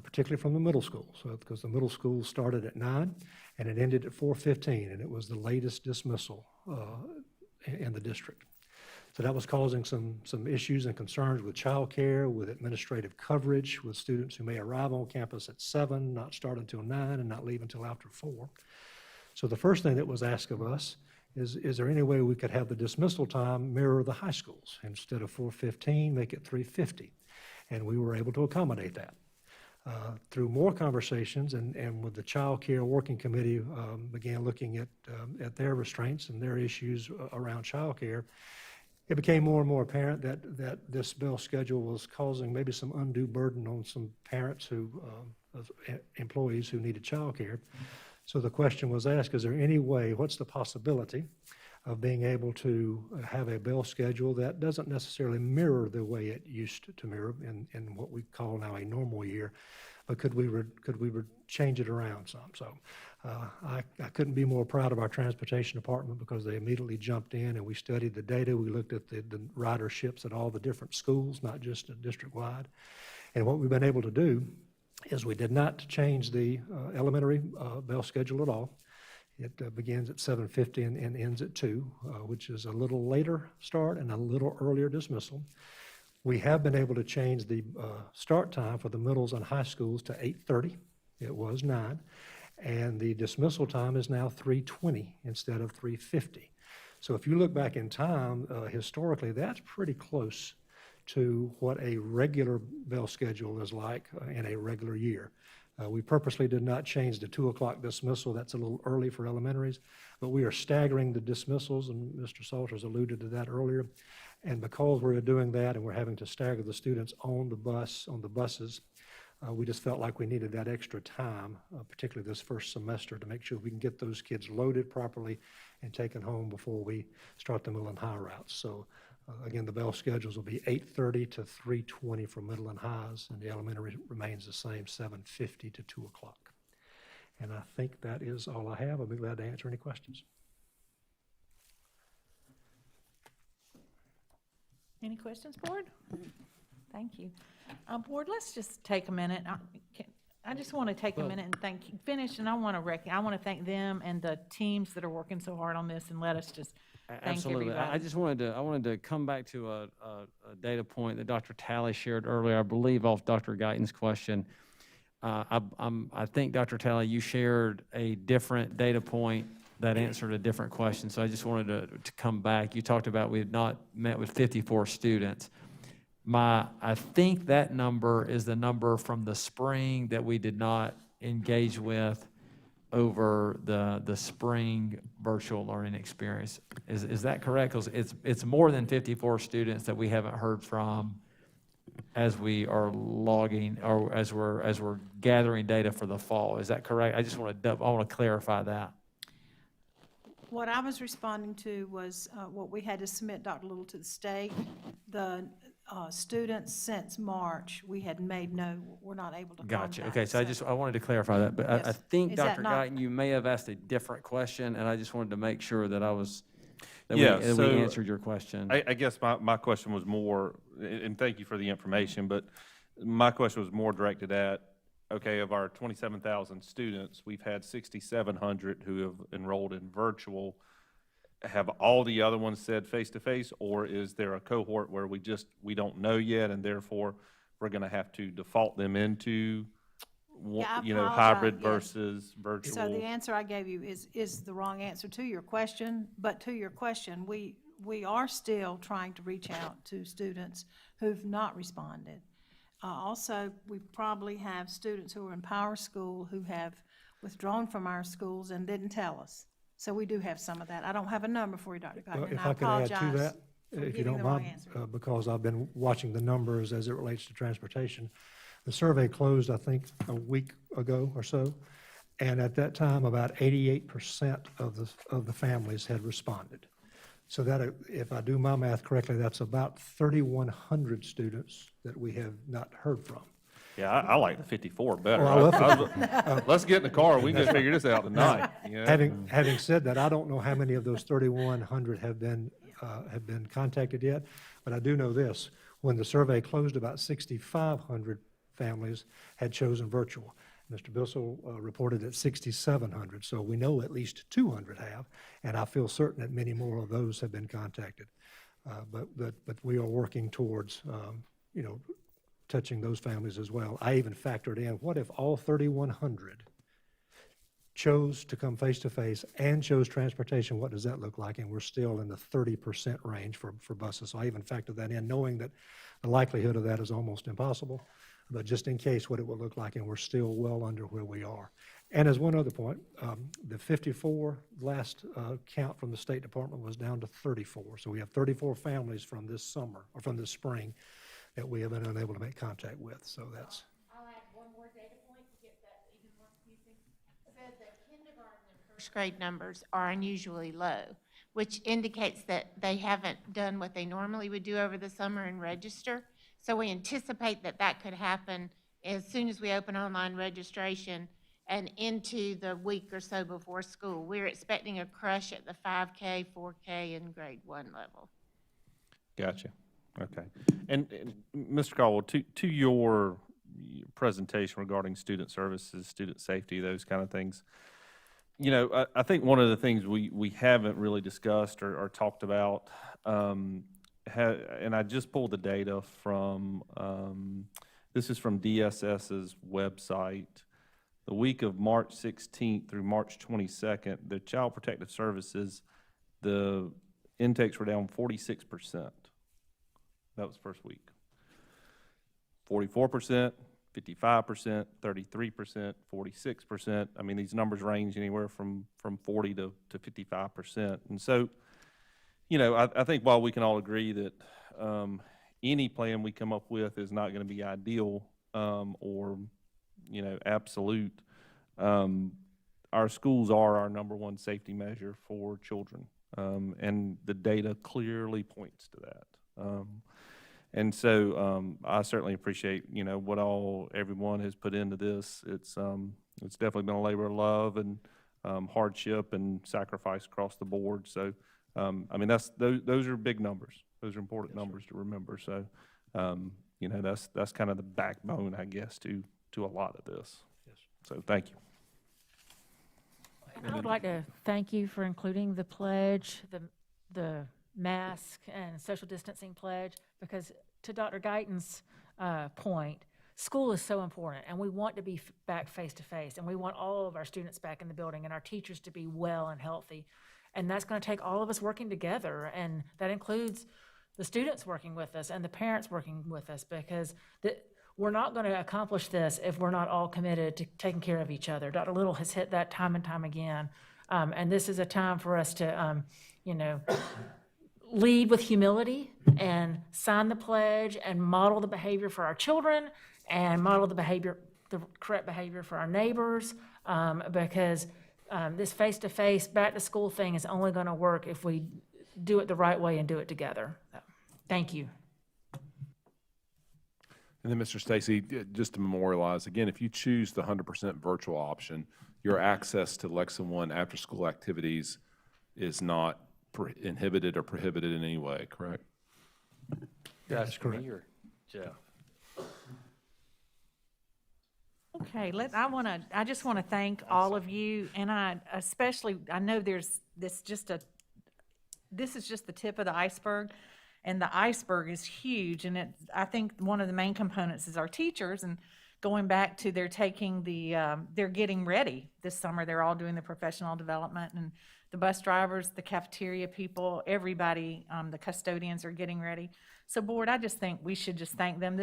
Speaker 15: particularly from the middle school. So because the middle school started at 9 and it ended at 4:15, and it was the latest dismissal in the district. So that was causing some issues and concerns with childcare, with administrative coverage, with students who may arrive on campus at 7, not start until 9, and not leave until after 4. So the first thing that was asked of us is there any way we could have the dismissal time mirror the high schools? Instead of 4:15, make it 3:50. And we were able to accommodate that. Through more conversations and with the Child Care Working Committee began looking at their restraints and their issues around child care, it became more and more apparent that this bell schedule was causing maybe some undue burden on some parents employees who needed child care. So the question was asked, is there any way, what's the possibility of being able to have a bell schedule that doesn't necessarily mirror the way it used to mirror in what we call now a normal year, but could we change it around some? So I couldn't be more proud of our transportation department because they immediately jumped in and we studied the data. We looked at the riderships at all the different schools, not just district-wide. And what we've been able to do is we did not change the elementary bell schedule at all. It begins at 7:50 and ends at 2, which is a little later start and a little earlier dismissal. We have been able to change the start time for the middles and high schools to 8:30. It was 9. And the dismissal time is now 3:20 instead of 3:50. So if you look back in time, historically, that's pretty close to what a regular bell schedule is like in a regular year. We purposely did not change the 2 o'clock dismissal. That's a little early for elementaries, but we are staggering the dismissals, and Mr. Salters alluded to that earlier. And because we're doing that and we're having to stagger the students on the buses, we just felt like we needed that extra time, particularly this first semester, to make sure we can get those kids loaded properly and taken home before we start the middle and high routes. So again, the bell schedules will be 8:30 to 3:20 for middle and highs, and the elementary remains the same, 7:50 to 2 o'clock. And I think that is all I have. I'll be glad to answer any questions.
Speaker 1: Any questions, board? Thank you. Board, let's just take a minute. I just want to take a minute and finish, and I want to thank them and the teams that are working so hard on this, and let us just thank
Speaker 10: Absolutely.
Speaker 1: everybody.
Speaker 10: I just wanted to come back to a data point that Dr. Talley shared earlier, I believe off Dr. Guyton's question. I think, Dr. Talley, you shared a different data point that answered a different question, so I just wanted to come back. You talked about we had not met with 54 students. I think that number is the number from the spring that we did not engage with over the spring virtual learning experience. Is that correct? 'Cause it's more than 54 students that we haven't heard from as we are logging, or as we're gathering data for the fall. Is that correct? I just want to clarify that.
Speaker 12: What I was responding to was what we had to submit, Dr. Little, to the state. The students since March, we had made we're not able to
Speaker 10: Gotcha.
Speaker 12: contact.
Speaker 10: Okay, so I wanted to clarify that, but I
Speaker 12: Yes.
Speaker 10: think,
Speaker 12: Is that
Speaker 10: Dr.
Speaker 12: not-
Speaker 10: Guyton, you may have asked a different question, and I just wanted to make sure that
Speaker 11: Yeah,
Speaker 10: we
Speaker 11: so
Speaker 10: answered your question.
Speaker 11: I guess my question was more, and thank you for the information, but my question was more directed at, okay, of our 27,000 students, we've had 6,700 who have enrolled in virtual. Have all the other ones said face-to-face, or is there a cohort where we don't know yet, and therefore we're going to have to default them into,
Speaker 12: Yeah, I
Speaker 11: hybrid
Speaker 12: apologize, yes.
Speaker 11: versus virtual?
Speaker 12: So the answer I gave you is the wrong answer to your question, but to your question, we are still trying to reach out to students who've not responded. Also, we probably have students who are in Power School who have withdrawn from our schools and didn't tell us. So we do have some of that. I don't have a number for you, Dr. Guyton, and
Speaker 15: If
Speaker 12: I
Speaker 15: I could add to
Speaker 12: apologize
Speaker 15: that,
Speaker 12: for
Speaker 15: if you
Speaker 12: giving
Speaker 15: don't
Speaker 12: the wrong
Speaker 15: mind,
Speaker 12: answer.
Speaker 15: because I've been watching the numbers as it relates to transportation. The survey closed, I think, a week ago or so, and at that time, about 88% of the families had responded. So that, if I do my math correctly, that's about 3,100 students that we have not heard from.
Speaker 11: Yeah, I like the 54 better.
Speaker 15: Well, I love
Speaker 11: Let's get in the car, we can go figure this out tonight.
Speaker 15: Having said that, I don't know how many of those 3,100 have been contacted yet, but I do know this. When the survey closed, about 6,500 families had chosen virtual. Mr. Bissell reported at 6,700, so we know at least 200 have, and I feel certain that many more of those have been contacted. But we are working towards, touching those families as well. I even factored in, what if all 3,100 chose to come face-to-face and chose transportation? What does that look like? And we're still in the 30% range for buses. So I even factored that in, knowing that the likelihood of that is almost impossible. But just in case, what it would look like, and we're still well under where we are. And as one other point, the 54 last count from the State Department was down to 34. So we have 34 families from this summer, or from this spring, that we have been unable to make contact with. So that's.
Speaker 13: I'll add one more data point to get that even more confusing. Said that kindergarten and first grade numbers are unusually low, which indicates that they haven't done what they normally would do over the summer and register. So we anticipate that could happen as soon as we open online registration and into the week or so before school. We're expecting a crush at the 5K, 4K, and grade 1 level.
Speaker 11: Gotcha. Okay. And Mr. Caldwell, to your presentation regarding student services, student safety, those kind of things, I think one of the things we haven't really discussed or talked about, and I just pulled the data from, this is from DSS's website. The week of March 16th through March 22nd, the Child Protective Services, the intakes were down 46%. That was first week. 44%, 55%, 33%, 46%. I mean, these numbers range anywhere from 40 to 55%. And so, I think while we can all agree that any plan we come up with is not going to be ideal or, absolute, our schools are our #1 safety measure for children. And the data clearly points to that. And so I certainly appreciate, what everyone has put into this. It's definitely been a labor of love and hardship and sacrifice across the board. So, those are big numbers. Those are important numbers to remember. So, that's kind of the backbone, I guess, to a lot of this.
Speaker 15: Yes.
Speaker 11: So, thank you.
Speaker 6: I would like to thank you for including the pledge, the mask and social distancing pledge, because to Dr. Guyton's point, school is so important, and we want to be back face-to-face, and we want all of our students back in the building and our teachers to be well and healthy. And that's going to take all of us working together, and that includes the students working with us and the parents working with us, because we're not going to accomplish this if we're not all committed to taking care of each other. Dr. Little has hit that time and time again, and this is a time for us to, lead with humility and sign the pledge and model the behavior for our children and model the correct behavior for our neighbors, because this face-to-face, back-to-school thing is only going to work if we do it the right way and do it together. So, thank you.
Speaker 2: And then, Mr. Stacy, just to memorialize, again, if you choose the 100% virtual option, your access to Lexington One after-school activities is not inhibited or prohibited in any way, correct?
Speaker 5: That's
Speaker 15: correct.
Speaker 5: me or Jeff?
Speaker 1: Okay, I just want to thank all of you, and I know this is just the tip of the iceberg, and the iceberg is huge, and I think one of the main components is our teachers, and going back to they're getting ready this summer. They're all doing the professional development, and the bus drivers, the cafeteria people, everybody, the custodians are getting ready. So board, I just think we should just thank them.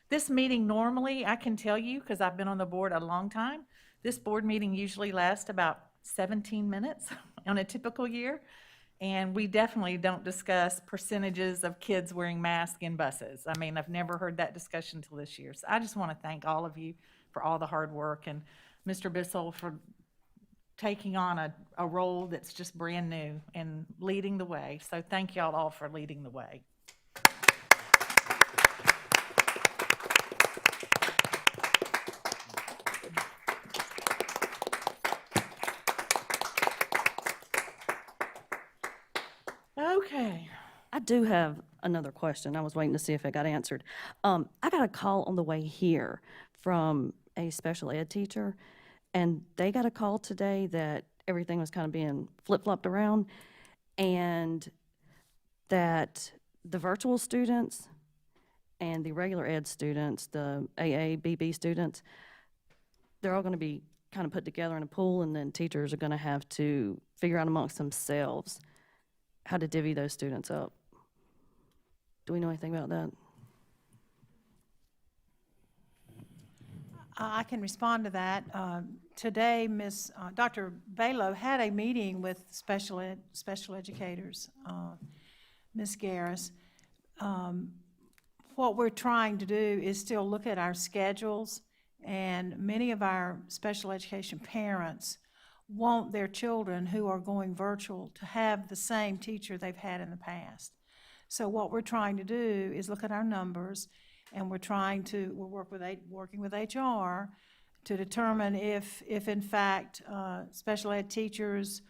Speaker 1: This meeting normally, I can tell you, because I've been on the board a long time, this board meeting usually lasts about 17 minutes on a typical year. And we definitely don't discuss percentages of kids wearing masks in buses. I mean, I've never heard that discussion until this year. So I just want to thank all of you for all the hard work, and Mr. Bissell for taking on a role that's just brand new and leading the way. So thank y'all all for leading the way. Okay.
Speaker 3: I do have another question. I was waiting to see if it got answered. I got a call on the way here from a special ed teacher, and they got a call today that everything was kind of being flip-flopped around, and that the virtual students and the regular ed students, the AA, BB students, they're all going to be kind of put together in a pool, and then teachers are going to have to figure out amongst themselves how to divvy those students up. Do we know anything about that?
Speaker 12: I can respond to that. Today, Dr. Balo had a meeting with special educators, Ms. Garris. What we're trying to do is still look at our schedules, and many of our special education parents want their children who are going virtual to have the same teacher they've had in the past. So what we're trying to do is look at our numbers, and we're working with HR to determine if in fact special ed teachers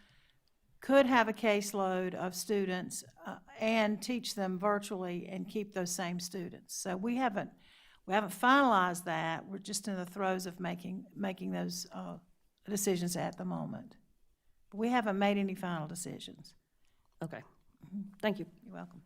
Speaker 12: could have a caseload of students and teach them virtually and keep those same students. So we haven't finalized that. We're just in the throes of making those decisions at the moment. But we haven't made any final decisions.
Speaker 3: Okay. Thank you.
Speaker 12: You're welcome.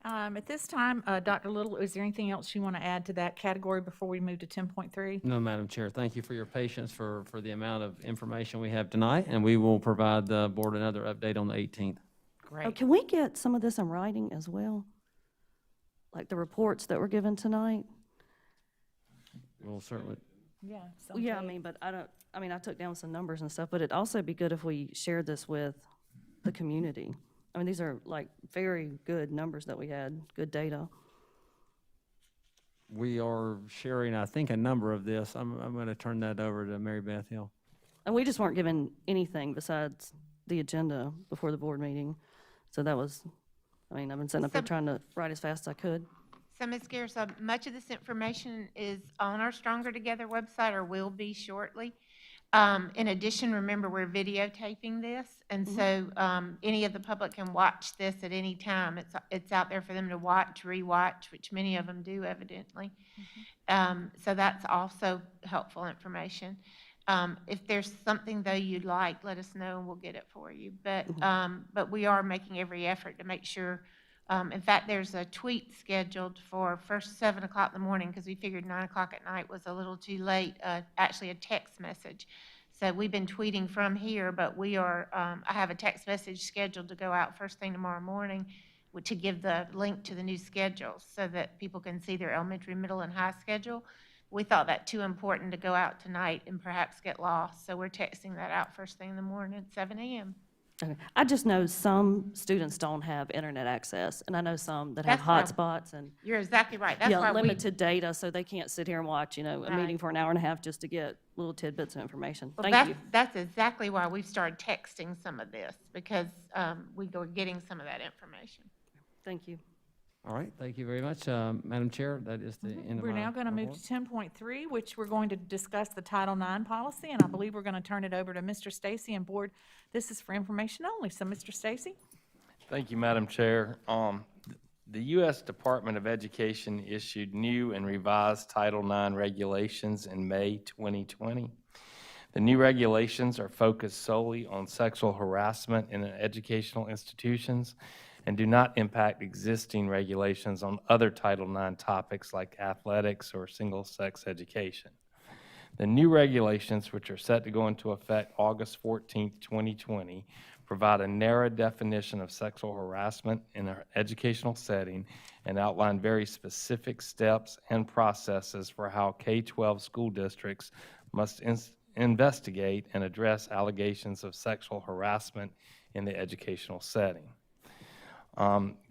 Speaker 1: At this time, Dr. Little, is there anything else you want to add to that category before we move to 10.3?
Speaker 10: No, Madam Chair. Thank you for your patience for the amount of information we have tonight, and we will provide the board another update on the 18th.
Speaker 1: Great.
Speaker 3: Oh, can we get some of this in writing as well? Like the reports that were given tonight?
Speaker 10: We'll certainly.
Speaker 1: Yeah.
Speaker 3: Well, yeah, but I took down some numbers and stuff, but it'd also be good if we shared this with the community. I mean, these are like very good numbers that we had, good data.
Speaker 10: We are sharing, I think, a number of this. I'm going to turn that over to Mary Beth Hill.
Speaker 3: And we just weren't given anything besides the agenda before the board meeting. So that was, I've been sitting up here trying to write as fast as I could.
Speaker 13: So, Ms. Garris, much of this information is on our Stronger Together website, or will be shortly. In addition, remember, we're videotaping this, and so any of the public can watch this at any time. It's out there for them to watch, rewatch, which many of them do, evidently. So that's also helpful information. If there's something, though, you'd like, let us know, and we'll get it for you. But we are making every effort to make sure. In fact, there's a tweet scheduled for first 7 o'clock in the morning, because we figured 9 o'clock at night was a little too late, actually a text message. So we've been tweeting from here, but I have a text message scheduled to go out first thing tomorrow morning to give the link to the new schedules so that people can see their elementary, middle, and high schedule. We thought that too important to go out tonight and perhaps get lost. So we're texting that out first thing in the morning at 7 a.m.
Speaker 3: Okay. I just know some students don't have internet access, and I know some that have
Speaker 13: That's why-
Speaker 3: hotspots and,
Speaker 13: You're exactly right. That's
Speaker 3: yeah,
Speaker 13: why we,
Speaker 3: limited data, so they can't sit here and watch, a
Speaker 13: Right.
Speaker 3: meeting for an hour and a half just to get little tidbits of information.
Speaker 13: well,
Speaker 3: Thank you.
Speaker 13: that's exactly why we've started texting some of this, because we were getting some of that information.
Speaker 3: Thank you.
Speaker 10: All right, thank you very much, Madam Chair. That is the end of
Speaker 1: We're
Speaker 10: my
Speaker 1: now going to move
Speaker 10: report.
Speaker 1: to 10.3, which we're going to discuss the Title IX policy, and I believe we're going to turn it over to Mr. Stacy and Board. This is for information only, so Mr. Stacy?
Speaker 5: Thank you, Madam Chair. The U.S. Department of Education issued new and revised Title IX regulations in May 2020. The new regulations are focused solely on sexual harassment in educational institutions and do not impact existing regulations on other Title IX topics like athletics or single-sex education. The new regulations, which are set to go into effect August 14, 2020, provide a narrow definition of sexual harassment in an educational setting and outline very specific steps and processes for how K-12 school districts must investigate and address allegations of sexual harassment in the educational setting.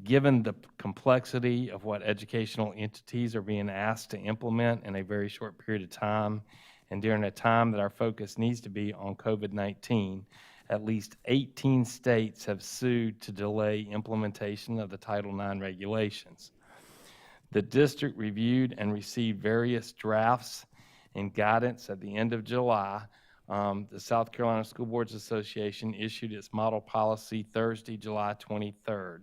Speaker 5: Given the complexity of what educational entities are being asked to implement in a very short period of time, and during a time that our focus needs to be on COVID-19, at least 18 states have sued to delay implementation of the Title IX regulations. The district reviewed and received various drafts and guidance at the end of July. The South Carolina School Boards Association issued its model policy Thursday, July 23rd.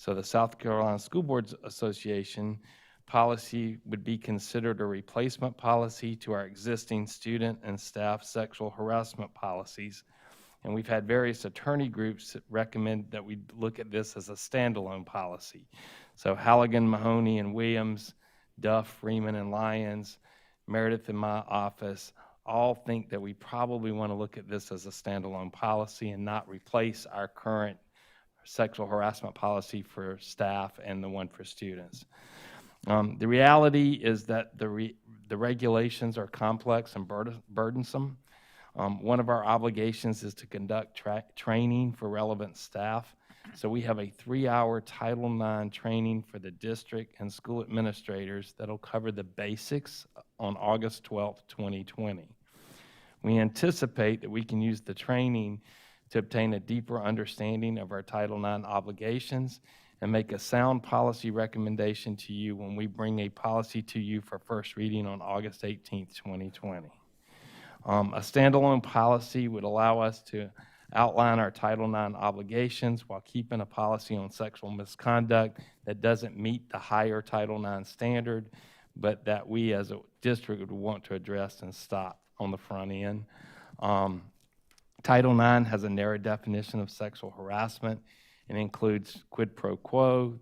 Speaker 5: So the South Carolina School Boards Association policy would be considered a replacement policy to our existing student and staff sexual harassment policies. And we've had various attorney groups that recommend that we look at this as a standalone policy. So Halligan, Mahoney, and Williams, Duff, Freeman, and Lyons, Meredith in my office, all think that we probably want to look at this as a standalone policy and not replace our current sexual harassment policy for staff and the one for students. The reality is that the regulations are complex and burdensome. One of our obligations is to conduct training for relevant staff. So we have a 3-hour Title IX training for the district and school administrators that'll cover the basics on August 12th, 2020. We anticipate that we can use the training to obtain a deeper understanding of our Title IX obligations and make a sound policy recommendation to you when we bring a policy to you for first reading on August 18th, 2020. A standalone policy would allow us to outline our Title IX obligations while keeping a policy on sexual misconduct that doesn't meet the higher Title IX standard, but that we as a district would want to address and stop on the front end. Title IX has a narrow definition of sexual harassment and includes quid pro quo,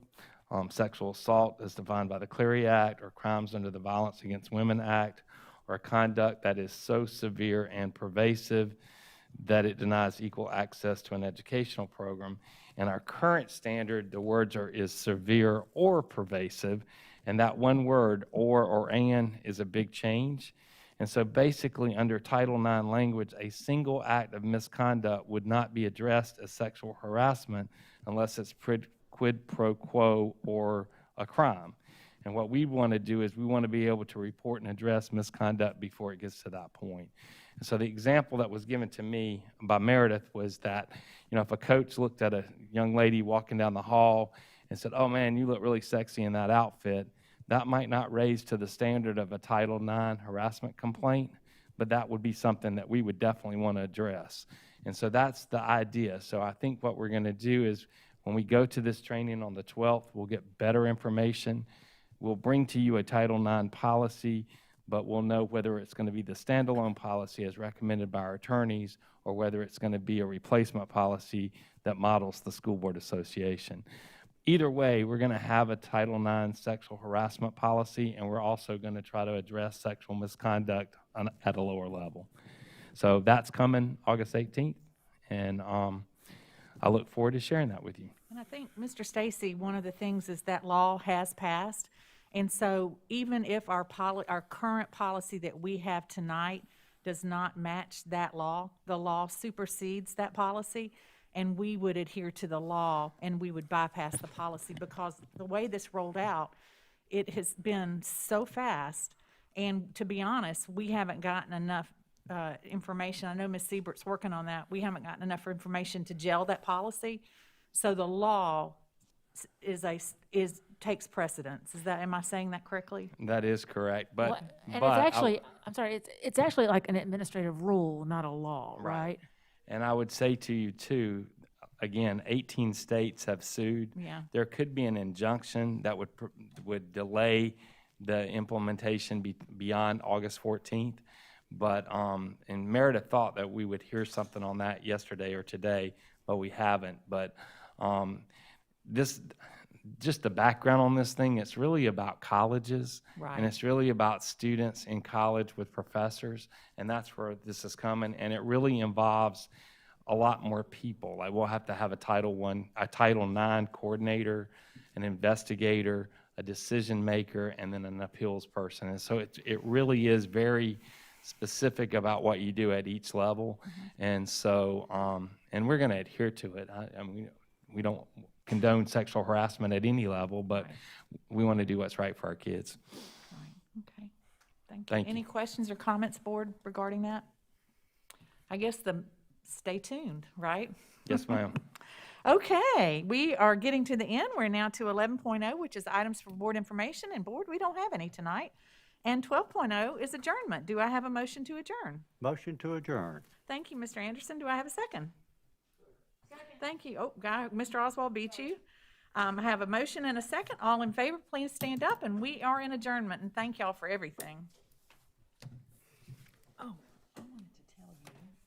Speaker 5: sexual assault as defined by the Clery Act, or crimes under the Violence Against Women Act, or conduct that is so severe and pervasive that it denies equal access to an educational program. And our current standard, the words is severe or pervasive, and that one word, or and, is a big change. And so basically, under Title IX language, a single act of misconduct would not be addressed as sexual harassment unless it's quid pro quo or a crime. And what we want to do is we want to be able to report and address misconduct before it gets to that point. And so the example that was given to me by Meredith was that, if a coach looked at a young lady walking down the hall and said, "Oh man, you look really sexy in that outfit," that might not raise to the standard of a Title IX harassment complaint, but that would be something that we would definitely want to address. And so that's the idea. So I think what we're going to do is when we go to this training on the 12th, we'll get better information. We'll bring to you a Title IX policy, but we'll know whether it's going to be the standalone policy as recommended by our attorneys or whether it's going to be a replacement policy that models the School Board Association. Either way, we're going to have a Title IX sexual harassment policy, and we're also going to try to address sexual misconduct at a lower level. So that's coming August 18th, and I look forward to sharing that with you.
Speaker 1: And I think, Mr. Stacy, one of the things is that law has passed. And so even if our current policy that we have tonight does not match that law, the law supersedes that policy. and we would adhere to the law and we would bypass the policy, because the way this rolled out, it has been so fast. And to be honest, we haven't gotten enough information. I know Ms. Siebert's working on that. We haven't gotten enough information to gel that policy. So the law takes precedence. Am I saying that correctly?
Speaker 5: That is correct,
Speaker 6: Well, and it's actually, I'm sorry, it's actually like an administrative rule, not a law, right?
Speaker 5: And I would say to you too, again, 18 states have sued.
Speaker 1: Yeah.
Speaker 5: There could be an injunction that would delay the implementation beyond August 14th. But, and Meredith thought that we would hear something on that yesterday or today, but we haven't. But just the background on this thing, it's really about colleges.
Speaker 1: Right.
Speaker 5: And it's really about students in college with professors, and that's where this is coming. And it really involves a lot more people. Like, we'll have to have a Title IX coordinator, an investigator, a decision maker, and then an appeals person. And so it really is very specific about what you do at each level. And so, and we're going to adhere to it. I mean, we don't condone sexual harassment at any level, but we want to do what's right for our kids.
Speaker 1: Right. Okay. Thank you.
Speaker 5: Thank you.
Speaker 1: Any questions or comments, board, regarding that? I guess stay tuned, right?
Speaker 5: Yes, ma'am.
Speaker 1: Okay, we are getting to the end. We're now to 11.0, which is items for board information, and board, we don't have any tonight. And 12.0 is adjournment. Do I have a motion to adjourn?
Speaker 4: Motion to adjourn.
Speaker 1: Thank you, Mr. Anderson. Do I have a second? Thank you. Oh, Mr. Oswald beat you. I have a motion and a second. All in favor, please stand up, and we are in adjournment, and thank y'all for everything.